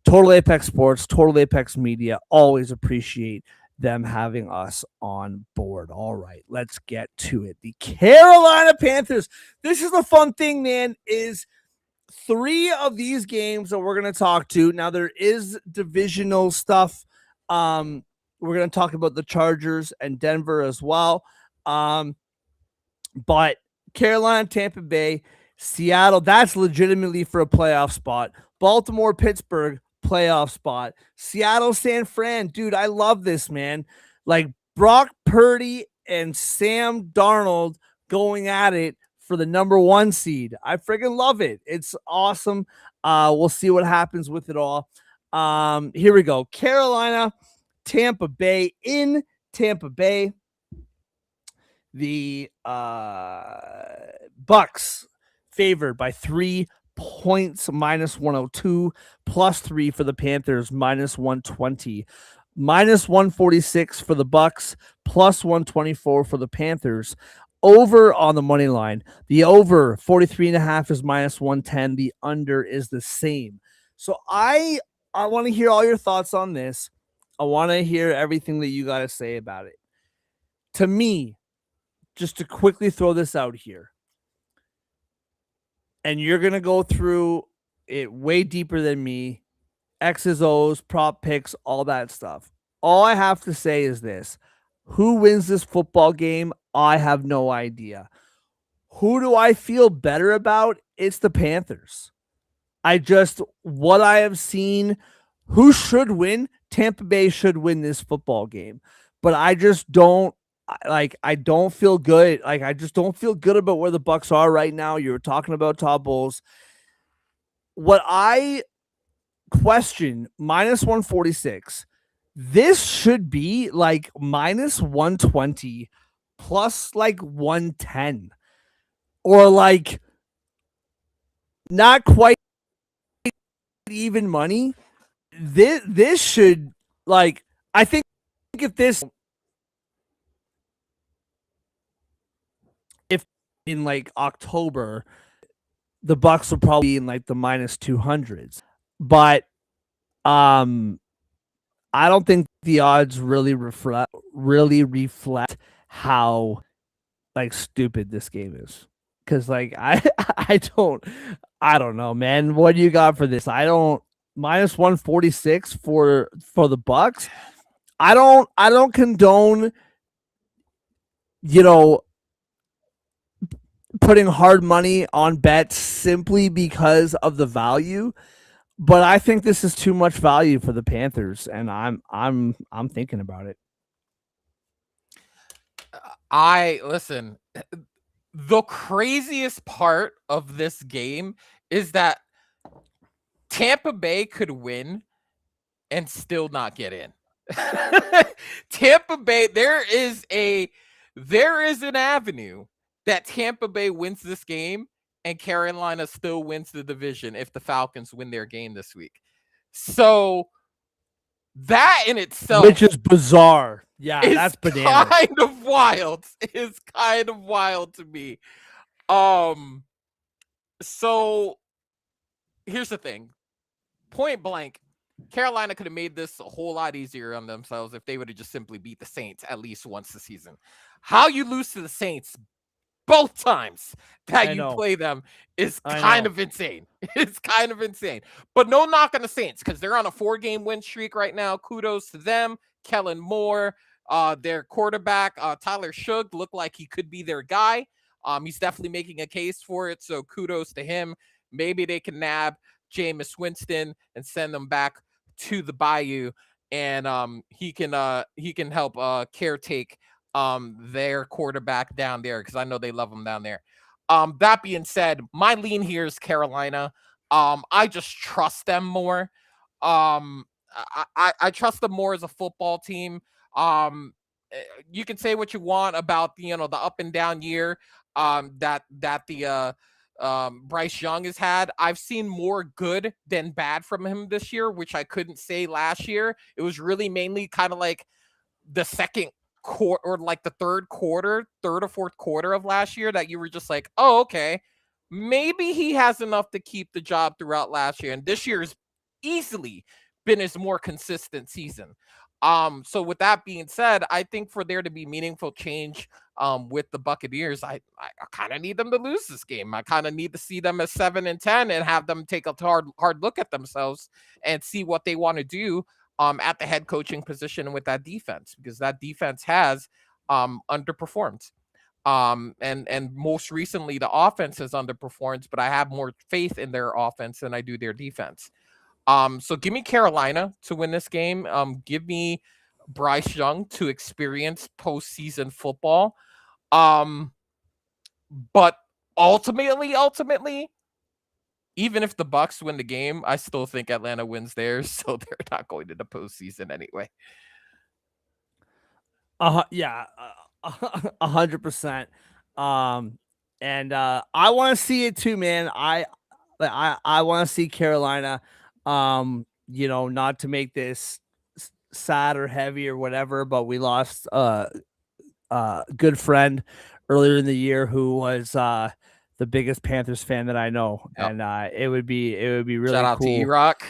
Total Apex Sports, Total Apex Media, always appreciate them having us on board. All right, let's get to it. The Carolina Panthers. This is the fun thing, man, is 3 of these games that we're going to talk to. Now, there is divisional stuff. We're going to talk about the Chargers and Denver as well. But Carolina, Tampa Bay, Seattle, that's legitimately for a playoff spot. Baltimore, Pittsburgh, playoff spot. Seattle, San Fran, dude, I love this, man. Like Brock Purdy and Sam Darnold going at it for the number 1 seed. I freaking love it. It's awesome. We'll see what happens with it all. Here we go. Carolina, Tampa Bay in Tampa Bay. The Bucks favored by 3 points, minus 102, plus 3 for the Panthers, minus 120, minus 146 for the Bucks, plus 124 for the Panthers. Over on the money line. The over 43.5 is minus 110. The under is the same. So I want to hear all your thoughts on this. I want to hear everything that you got to say about it. To me, just to quickly throw this out here, and you're going to go through it way deeper than me, X's, O's, prop picks, all that stuff. All I have to say is this. Who wins this football game? I have no idea. Who do I feel better about? It's the Panthers. What I have seen who should win? Tampa Bay should win this football game, but I just don't I don't feel good. Like I just don't feel good about where the Bucks are right now. You were talking about Todd Bowles. What I question -146. This should be like -120 plus like 110 or like not quite even money. This should like I think if this if in like October the Bucks will probably be in like the -200s. But um I don't think the odds really reflect how like stupid this game is. Cause like I don't know, man. What do you got for this? I don't -146 for the Bucks. I don't condone, you know, putting hard money on bets simply because of the value. But I think this is too much value for the Panthers, and I'm thinking about it. I listen. The craziest part of this game is that Tampa Bay could win and still not get in. Tampa Bay, there is an avenue that Tampa Bay wins this game and Carolina still wins the division if the Falcons win their game this week. So that in itself, which is bizarre. Yeah, that's bananas. kind of wild. It's kind of wild to me. So here's the thing. Point blank, Carolina could have made this a whole lot easier on themselves if they would have just simply beat the Saints at least once this season. How you lose to the Saints both times that you play them is kind of insane. It's kind of insane. But no knock on the Saints because they're on a 4-game win streak right now. Kudos to them. Kellen Moore, their quarterback, Tyler Shugg, looked like he could be their guy. He's definitely making a case for it, so kudos to him. Maybe they can nab Jameis Winston and send them back to the Bayou, and he can help caretake their quarterback down there because I know they love him down there. That being said, my lean here is Carolina. I just trust them more. I trust them more as a football team. You can say what you want about the up and down year that the Bryce Young has had. I've seen more good than bad from him this year, which I couldn't say last year. It was really mainly kind of like the second quarter or like the third or fourth quarter of last year that you were just like, oh, okay, maybe he has enough to keep the job throughout last year. And this year has easily been his more consistent season. So with that being said, I think for there to be meaningful change with the Buccaneers, I kind of need them to lose this game. I kind of need to see them as 7-10 and have them take a hard look at themselves and see what they want to do at the head coaching position with that defense, because that defense has underperformed. And most recently the offense has underperformed, but I have more faith in their offense than I do their defense. So give me Carolina to win this game. Give me Bryce Young to experience postseason football. But ultimately, even if the Bucks win the game, I still think Atlanta wins theirs, so they're not going to the postseason anyway. Yeah, 100%. And I want to see it too, man. I want to see Carolina. Not to make this sad or heavy or whatever, but we lost a good friend earlier in the year who was the biggest Panthers fan that I know, and it would be really shout out cool. to E-Rock.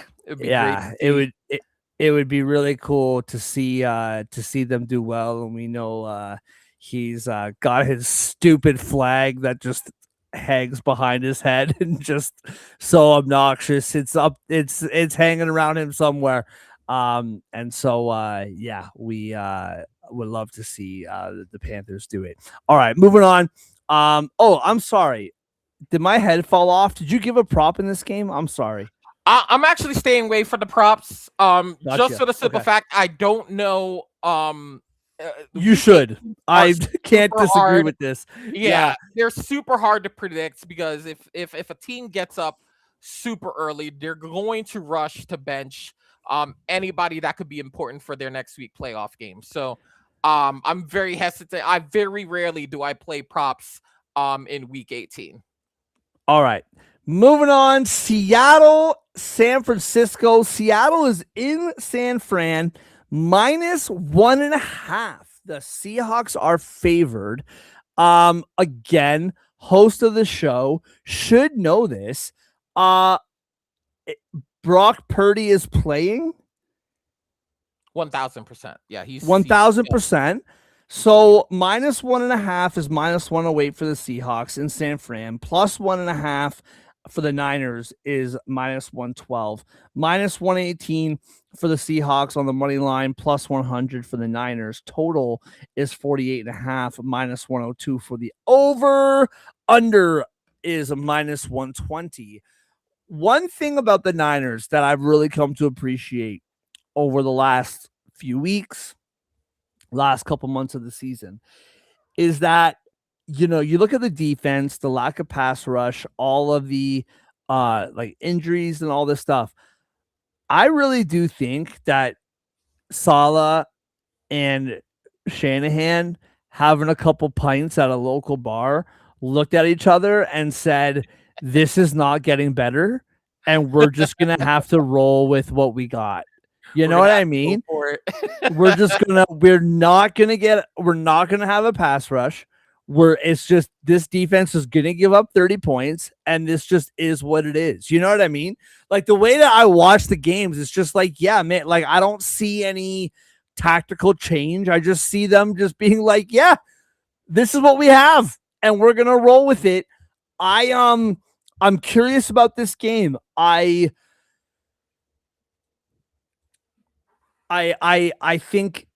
It would be really cool to see them do well, and we know he's got his stupid flag that just hangs behind his head and just so obnoxious. It's hanging around him somewhere. And so we would love to see the Panthers do it. All right, moving on. I'm sorry. Did my head fall off? Did you give a prop in this game? I'm sorry. I'm actually staying away from the props. Just Gotcha. for the simple Okay. fact, I don't know. You Week should. 18 are I can't super disagree hard. with this. Yeah, Yeah. they're super hard to predict because if a team gets up super early, they're going to rush to bench anybody that could be important for their next week playoff game. So I'm very hesitant. I very rarely do I play props in week 18. All right. Moving on. Seattle, San Francisco. Seattle is in San Fran, -1.5. The Seahawks are favored. Again, host of the show should know this. Uh, Brock Purdy is playing 1000%. Yeah, he's 1000%. playing. So -1.5 is -108 for the Seahawks in San Fran. +1.5 for the Niners is -112. -118 for the Seahawks on the money line. +100 for the Niners. Total is 48.5. -102 for the over. Under is -120. One thing about the Niners that I've really come to appreciate over the last few weeks, last couple months of the season, is that you look at the defense, the lack of pass rush, all of the like injuries and all this stuff. I really do think that Saleh and Shanahan, having a couple pints at a local bar, looked at each other and said, "This is not getting better, and we're just gonna have to roll with what we got." You We're know gonna what have I to go mean? for it. We're not gonna have a pass rush. It's just this defense is gonna give up 30 points, and this just is what it is. You know what I mean? Like the way that I watch the games, it's just like, yeah, man, like I don't see any tactical change. I just see them just being like, yeah, this is what we have, and we're gonna roll with it. I'm curious about this game. I think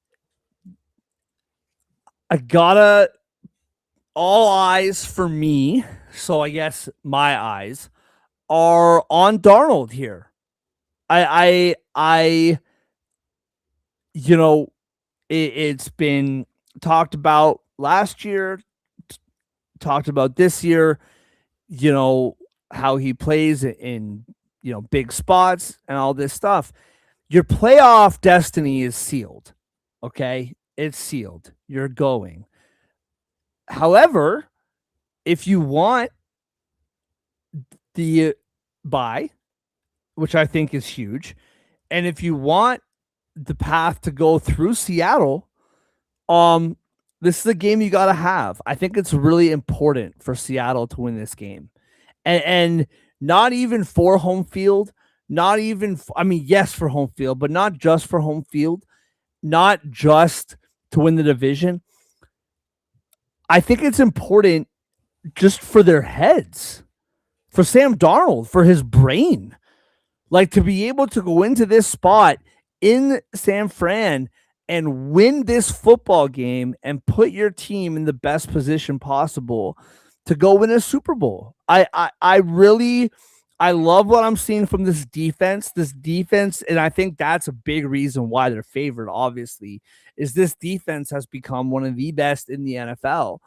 I gotta all eyes for me. So I guess my eyes are on Darnold here. I you know, it's been talked about last year, talked about this year, you know, how he plays in, big spots and all this stuff. Your playoff destiny is sealed. Okay. It's sealed. You're going. However, if you want the buy, which I think is huge, and if you want the path to go through Seattle, um, this is a game you got to have. I think it's really important for Seattle to win this game, and not even for home field, not even. I mean, yes, for home field, but not just for home field, not just to win the division. I think it's important just for their heads, for Sam Darnold, for his brain. Like to be able to go into this spot in San Fran and win this football game and put your team in the best position possible to go win a Super Bowl. I really I love what I'm seeing from this defense. This defense, and I think that's a big reason why they're favored, obviously, is this defense has become one of the best in the NFL.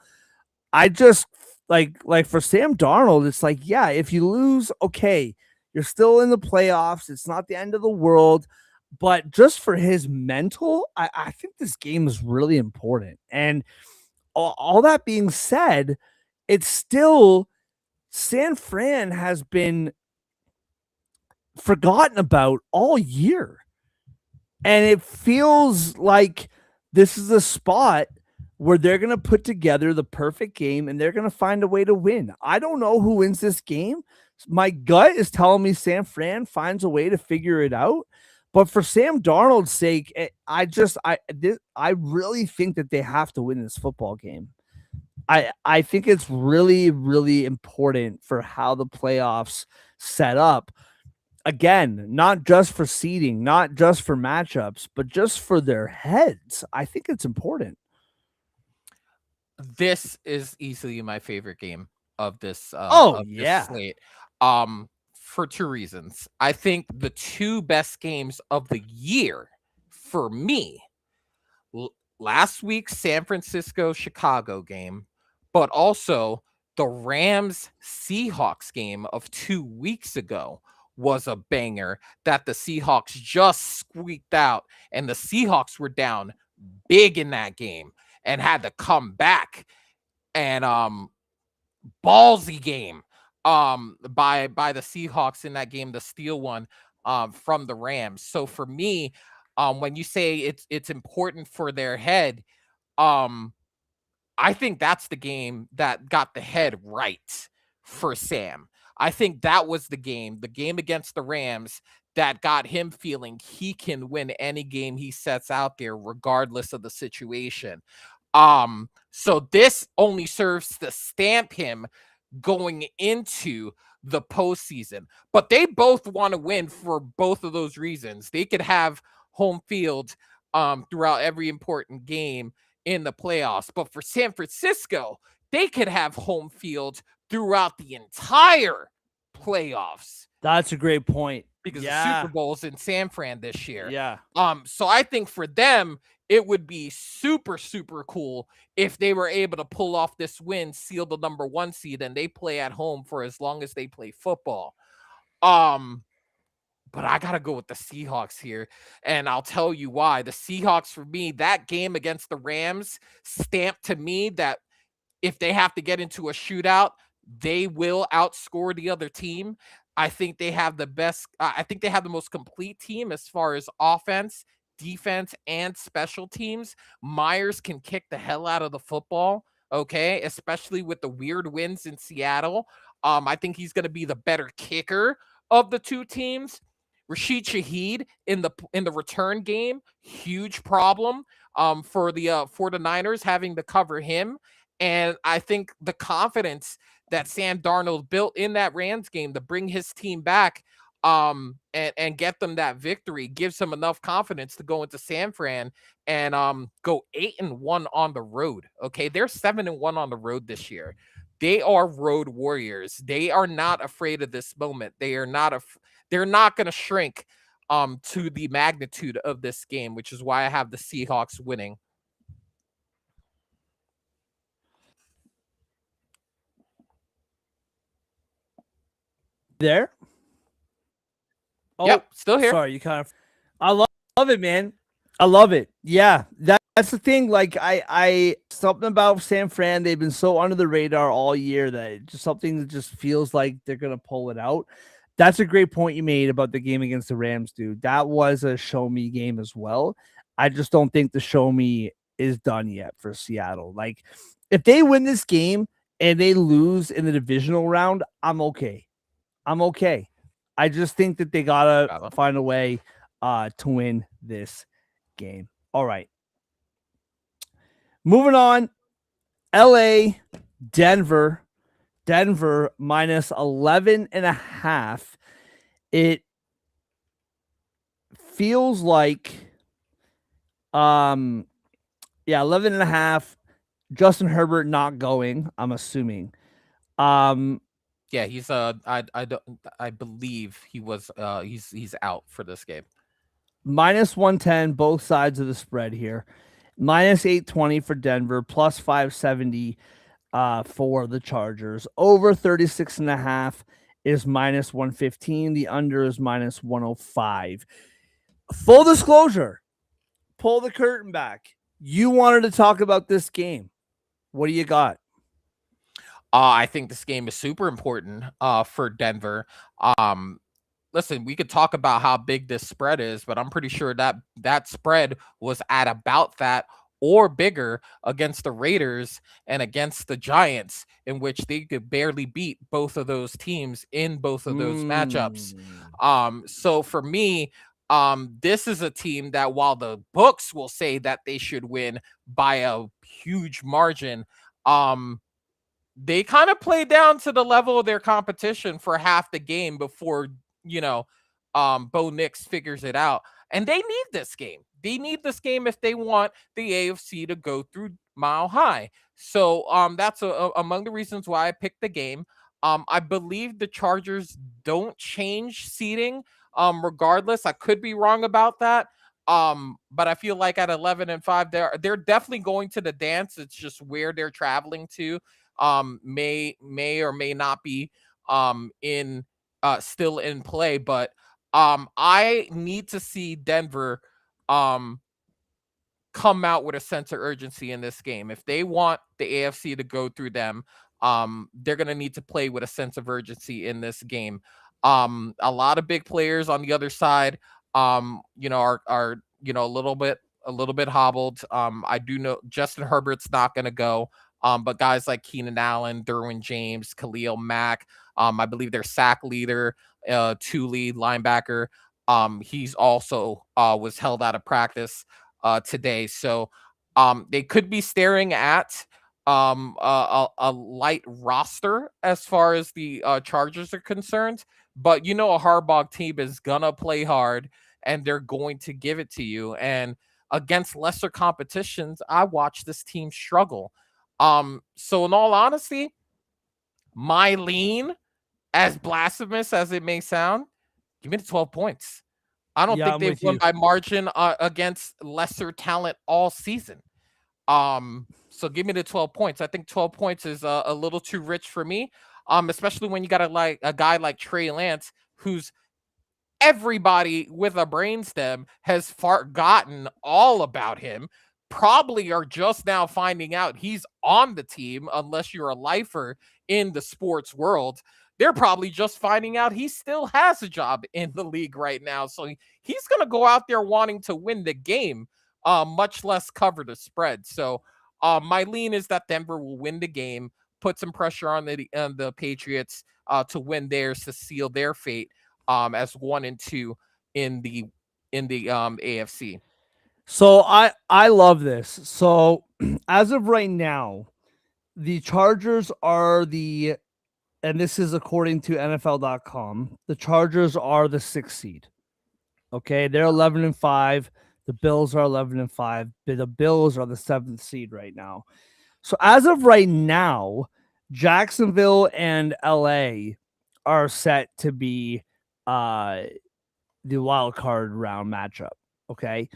I just like for Sam Darnold, it's like, yeah, if you lose, okay, you're still in the playoffs. It's not the end of the world. But just for his mental, I think this game is really important. And all that being said, it's still San Fran has been forgotten about all year. And it feels like this is a spot where they're going to put together the perfect game and they're going to find a way to win. I don't know who wins this game. My gut is telling me San Fran finds a way to figure it out. But for Sam Darnold's sake, I really think that they have to win this football game. I think it's really, really important for how the playoffs set up. Again, not just for seeding, not just for matchups, but just for their heads. I think it's important. This is easily my favorite game of this Oh, yeah. slate. Um for two reasons. I think the two best games of the year for me, last week's San Francisco Chicago game, but also the Rams Seahawks game of 2 weeks ago was a banger that the Seahawks just squeaked out, and the Seahawks were down big in that game and had to come back. And ballsy game by the Seahawks in that game, the steal one from the Rams. So for me, when you say it's important for their head, um I think that's the game that got the head right for Sam. I think that was the game against the Rams, that got him feeling he can win any game he sets out there, regardless of the situation. So this only serves to stamp him going into the postseason. But they both want to win for both of those reasons. They could have home field throughout every important game in the playoffs. But for San Francisco, they could have home field throughout the entire playoffs. That's a great point. Because the Super Bowl's in San Fran this year. Yeah. So I think for them, it would be super, super cool if they were able to pull off this win, seal the number 1 seed, and they play at home for as long as they play football. But I got to go with the Seahawks here, and I'll tell you why. The Seahawks, for me, that game against the Rams stamped to me that if they have to get into a shootout, they will outscore the other team. I think they have the best. I think they have the most complete team as far as offense, defense, and special teams. Myers can kick the hell out of the football, okay, especially with the weird wins in Seattle. I think he's going to be the better kicker of the two teams. Rashid Shaheed in the return game, huge problem for the 49ers having to cover him. And I think the confidence that Sam Darnold built in that Rams game to bring his team back and get them that victory gives him enough confidence to go into San Fran and go 8-1 on the road. Okay, they're 7-1 on the road this year. They are road warriors. They are not afraid of this moment. They're not going to shrink to the magnitude of this game, which is why I have the Seahawks winning. There? Oh, yep, still here. Sorry, you kind of. I love it, man. I love it. Yeah, that's the thing. Like I something about San Fran. They've been so under the radar all year that it just something that just feels like they're gonna pull it out. That's a great point you made about the game against the Rams, dude. That was a show me game as well. I just don't think the show me is done yet for Seattle. Like, if they win this game and they lose in the divisional round, I'm okay. I just think that they gotta find a way to win this game. All right. Moving on. LA, Denver. Denver minus 11.5. It feels like 11.5. Justin Herbert not going, I'm assuming. Yeah, he's I believe he was he's out for this game. Minus 110, both sides of the spread here. Minus 820 for Denver, plus 570 for the Chargers. Over 36.5 is minus 115. The under is minus 105. Full disclosure, pull the curtain back. You wanted to talk about this game. What do you got? I think this game is super important for Denver. Listen, we could talk about how big this spread is, but I'm pretty sure that spread was at about that or bigger against the Raiders and against the Giants, in which they could barely beat both of those teams in both of those matchups. So for me, this is a team that, while the books will say that they should win by a huge margin, they kind of play down to the level of their competition for half the game before, Bo Nix figures it out. And they need this game. They need this game if they want the AFC to go through Mile High. So that's among the reasons why I picked the game. I believe the Chargers don't change seating. Regardless, I could be wrong about that. But I feel like at 11-5, they're definitely going to the dance. It's just where they're traveling to. May or may not be in still in play, but I need to see Denver um come out with a sense of urgency in this game. If they want the AFC to go through them, they're going to need to play with a sense of urgency in this game. A lot of big players on the other side, are a little bit hobbled. I do know Justin Herbert's not going to go. But guys like Keenan Allen, Derwin James, Khalil Mack, I believe their sack leader, Thule linebacker, he's also was held out of practice today. So they could be staring at a light roster as far as the Chargers are concerned. But a Harbaugh team is gonna play hard and they're going to give it to you. And against lesser competitions, I watch this team struggle. So in all honesty, my lean, as blasphemous as it may sound, give me the 12 points. I don't Yeah, think I'm they've with won you. by margin against lesser talent all season. So give me the 12 points. I think 12 points is a little too rich for me. Especially when you got a guy like Trey Lance, who's everybody with a brainstem has forgotten all about him. Probably are just now finding out he's on the team, unless you're a lifer in the sports world. They're probably just finding out he still has a job in the league right now. So he's going to go out there wanting to win the game, much less cover the spread. So my lean is that Denver will win the game, put some pressure on the Patriots to win theirs, to seal their fate as 1 and 2 in the AFC. So I love this. So as of right now, the Chargers are and this is according to NFL.com, the Chargers are the 6th seed. Okay, they're 11-5. The Bills are 11-5. The Bills are the 7th seed right now. So as of right now, Jacksonville and LA are set to be uh the wild card round matchup. Okay.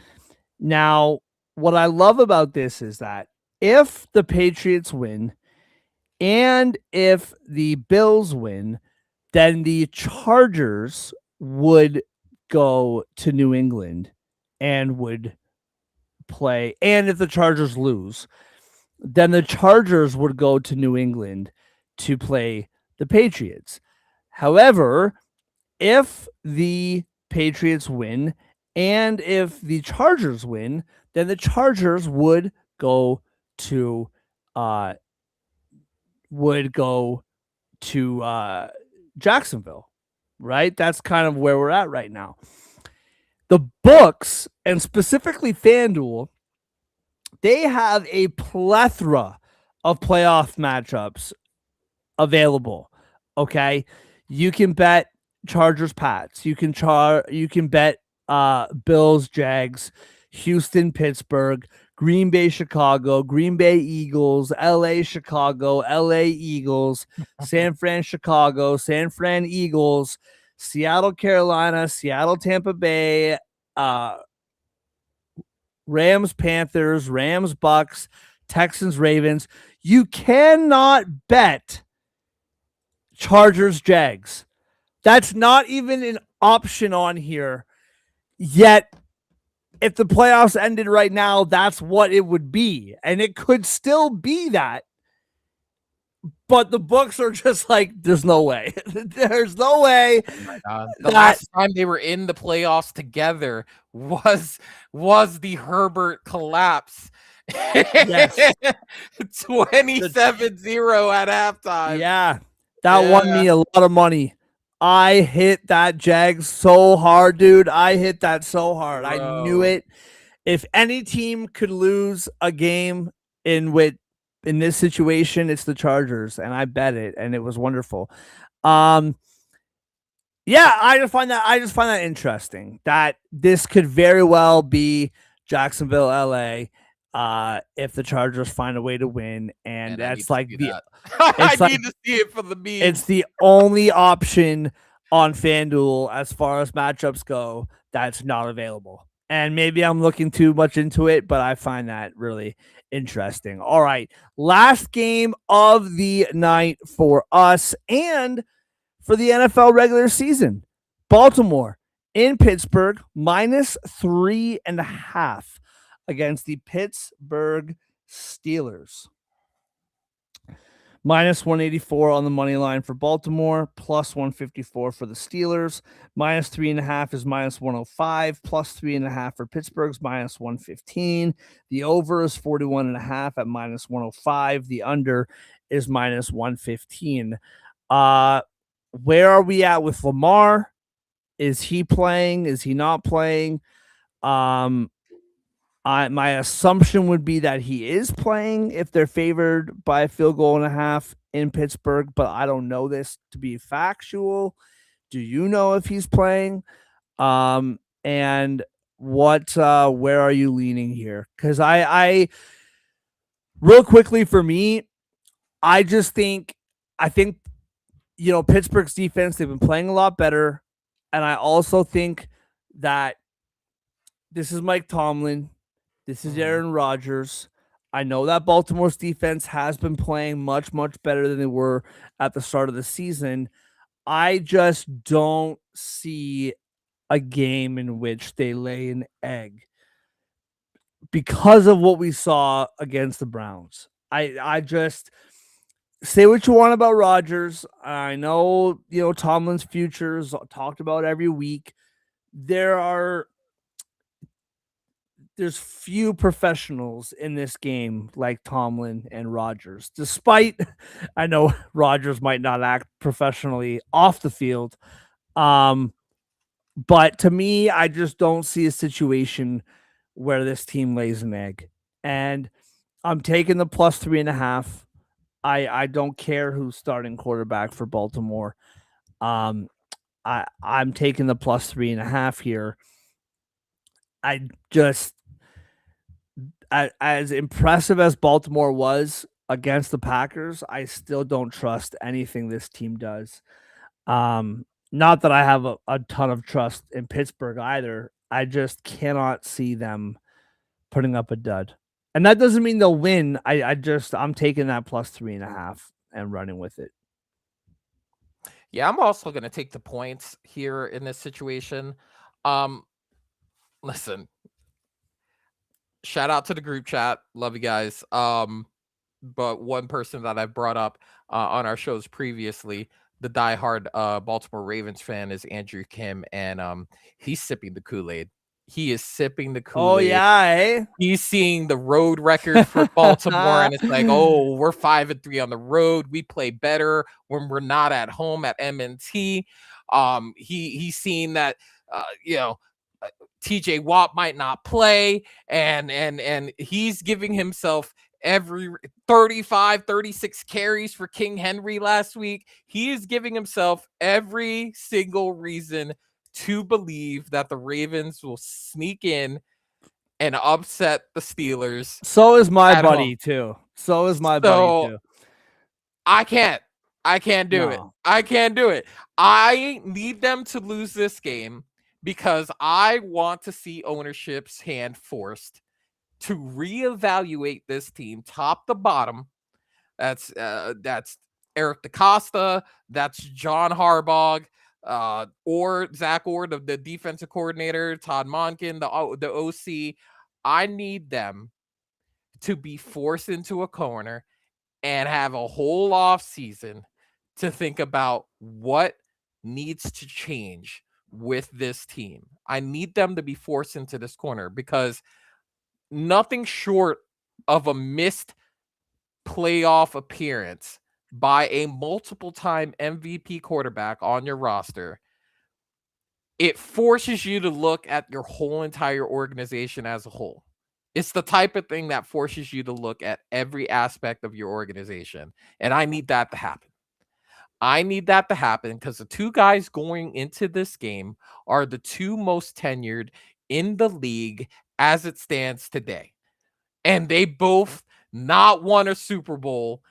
Now, what I love about this is that if the Patriots win and if the Bills win, then the Chargers would go to New England and would play. And if the Chargers lose, then the Chargers would go to New England to play the Patriots. However, if the Patriots win and if the Chargers win, then the Chargers go to uh would go to Jacksonville, right? That's kind of where we're at right now. The books, and specifically FanDuel, they have a plethora of playoff matchups available. Okay. You can bet Chargers Pats. You can bet Bills Jags, Houston Pittsburgh, Green Bay Chicago, Green Bay Eagles, LA Chicago, LA Eagles, San Fran Chicago, San Fran Eagles, Seattle Carolina, Seattle Tampa Bay, Rams Panthers, Rams Bucks, Texans Ravens. You cannot bet Chargers Jags. That's not even an option on here. Yet, if the playoffs ended right now, that's what it would be. And it could still be that. But the books are just like, there's no way. There's no way. Oh my God. The last time they were in the playoffs together was the Herbert collapse. Yes. 27-0 at halftime. Yeah. That won me a lot of money. I hit that Jags so hard, dude. I hit that so hard. I knew it. If any team could lose a game in this situation, it's the Chargers, and I bet it, and it was wonderful. Yeah, I just find that interesting that this could very well be Jacksonville, LA. if the Chargers find a way to win, and And I need that's to like see the that. I it's like need to see it for the it's memes. the only option on FanDuel as far as matchups go that's not available. And maybe I'm looking too much into it, but I find that really interesting. All right. Last game of the night for us and for the NFL regular season. Baltimore in Pittsburgh, -3.5 against the Pittsburgh Steelers. -184 on the money line for Baltimore, +154 for the Steelers. -3.5 is -105, +3.5 for Pittsburgh's -115. The over is 41.5 at -105. The under is -115. Where are we at with Lamar? Is he playing? Is he not playing? Um, my assumption would be that he is playing if they're favored by a field goal and a half in Pittsburgh, but I don't know this to be factual. Do you know if he's playing? And where are you leaning here? Because I real quickly for me, I just I think Pittsburgh's defense, they've been playing a lot better. And I also think that this is Mike Tomlin. This is Mhm. Aaron Rodgers. I know that Baltimore's defense has been playing much, much better than they were at the start of the season. I just don't see a game in which they lay an egg because of what we saw against the Browns. I just say what you want about Rodgers. I know, Tomlin's future is talked about every week. There's few professionals in this game like Tomlin and Rodgers. Despite I know Rodgers might not act professionally off the field. But to me, I just don't see a situation where this team lays an egg. And I'm taking the +3.5. I don't care who's starting quarterback for Baltimore. Um, I'm taking the +3.5 here. I just as impressive as Baltimore was against the Packers, I still don't trust anything this team does. Not that I have a ton of trust in Pittsburgh either. I just cannot see them putting up a dud. And that doesn't mean they'll win. I'm taking that +3.5 and running with it. Yeah, I'm also going to take the points here in this situation. Um, Listen, shout out to the group chat. Love you guys. But one person that I've brought up on our shows previously, the diehard Baltimore Ravens fan, is Andrew Kim, and he's sipping the Kool-Aid. He is sipping the Oh Kool-Aid. yeah, He's seeing the road record for Baltimore, and it's like, eh? oh, we're 5-3 on the road. We play better when we're not at home at M&T. He's seeing that, you know, TJ Watt might not play, and he's giving himself every 35, 36 carries for King Henry last week. He is giving himself every single reason to believe that the Ravens will sneak in and upset the Steelers So is my at home. buddy too. So is my buddy So too. I can't. I can't do it. No. I can't do it. I need them to lose this game because I want to see ownership's hand forced to reevaluate this team top to bottom. That's Eric DeCosta, that's John Harbaugh, or Zach Orr, the defensive coordinator, Todd Monken, the OC. I need them to be forced into a corner and have a whole off season to think about what needs to change with this team. I need them to be forced into this corner because nothing short of a missed playoff appearance by a multiple time MVP quarterback on your roster, it forces you to look at your whole entire organization as a whole. It's the type of thing that forces you to look at every aspect of your organization. And I need that to happen. I need that to happen because the two guys going into this game are the two most tenured in the league as it stands today. and they both not won a Super Bowl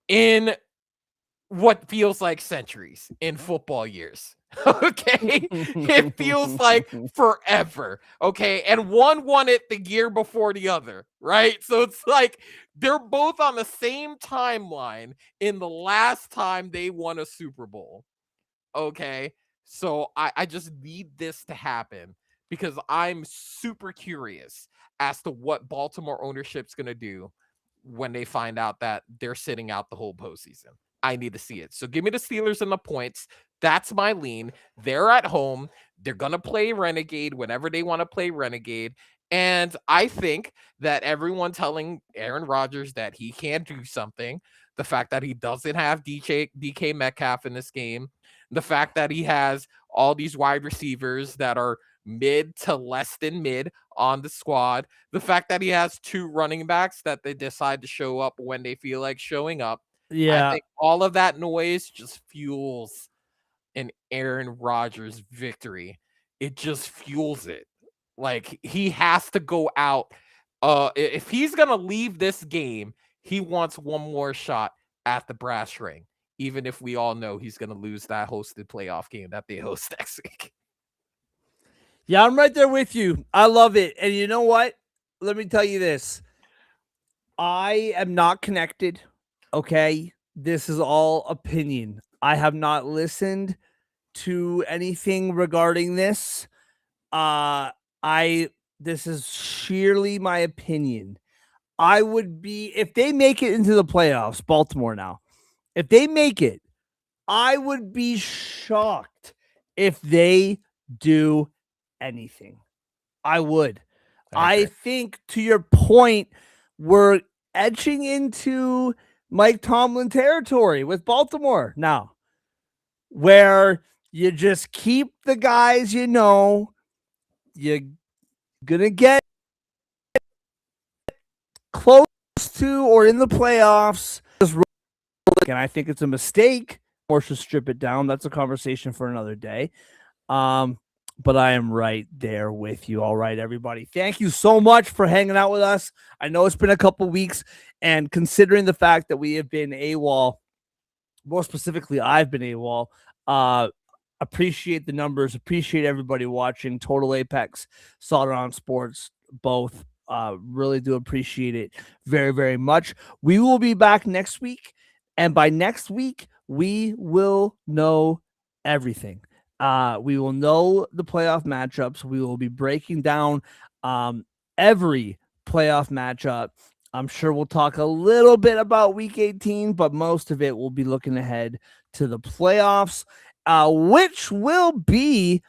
in what feels like centuries in football years. Okay, it feels like forever. Okay, and one won it the year before the other, right? So it's like they're both on the same timeline in the last time they won a Super Bowl. Okay, so I just need this to happen because I'm super curious as to what Baltimore ownership's gonna do when they find out that they're sitting out the whole postseason. I need to see it. So give me the Steelers and the points. That's my lean. They're at home. They're gonna play Renegade whenever they want to play Renegade. And I think that everyone telling Aaron Rodgers that he can't do something, the fact that he doesn't have DK Metcalf in this game, the fact that he has all these wide receivers that are mid to less than mid on the squad, the fact that he has 2 running backs that they decide to show up when they feel like showing up. I Yeah. think all of that noise just fuels an Aaron Rodgers victory. It just fuels it. Like he has to go out. If he's gonna leave this game, he wants one more shot at the brass ring, even if we all know he's gonna lose that hosted playoff game that they host next week. Yeah, I'm right there with you. I love it. And you know what? Let me tell you this. I am not connected. Okay. This is all opinion. I have not listened to anything regarding this. I this is sheerly my opinion. I would be if they make it into the playoffs, Baltimore now. If they make it, I would be shocked if they do anything. I would. I think to your point, we're edging into Mike Tomlin territory with Baltimore now, where you just keep the guys you know, you're gonna get close to or in the playoffs. And I think it's a mistake or should strip it down. That's a conversation for another day. But I am right there with you. All right, everybody. Thank you so much for hanging out with us. I know it's been a couple weeks, and considering the fact that we have been AWOL, more specifically, I've been AWOL, appreciate the numbers, appreciate everybody watching. Total Apex, Solder on Sports, both. Really do appreciate it very, very much. We will be back next week, and by next week, we will know everything. We will know the playoff matchups. We will be breaking down every playoff matchup. I'm sure we'll talk a little bit about week 18, but most of it will be looking ahead to the playoffs, which will be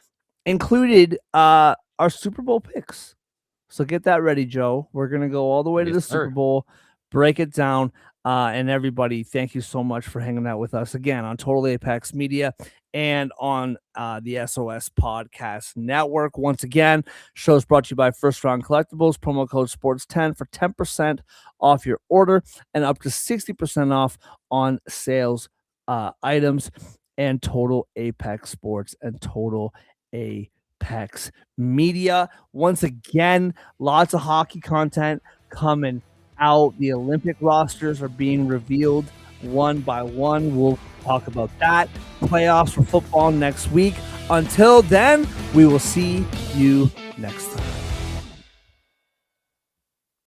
included our Super Bowl picks. So get that ready, Joe. We're going to go all the way to the Super Bowl, break it down. And everybody, thank you so much for hanging out with us again on Total Apex Media and on the SOS Podcast Network. Once again, show's brought to you by First Round Collectibles, promo code SPORTS10 for 10% off your order and up to 60% off on sales items, and Total Apex Sports and Total Apex Media. Once again, lots of hockey content coming out. The Olympic rosters are being revealed one by one. We'll talk about that. Playoffs for football next week. Until then, we will see you next time.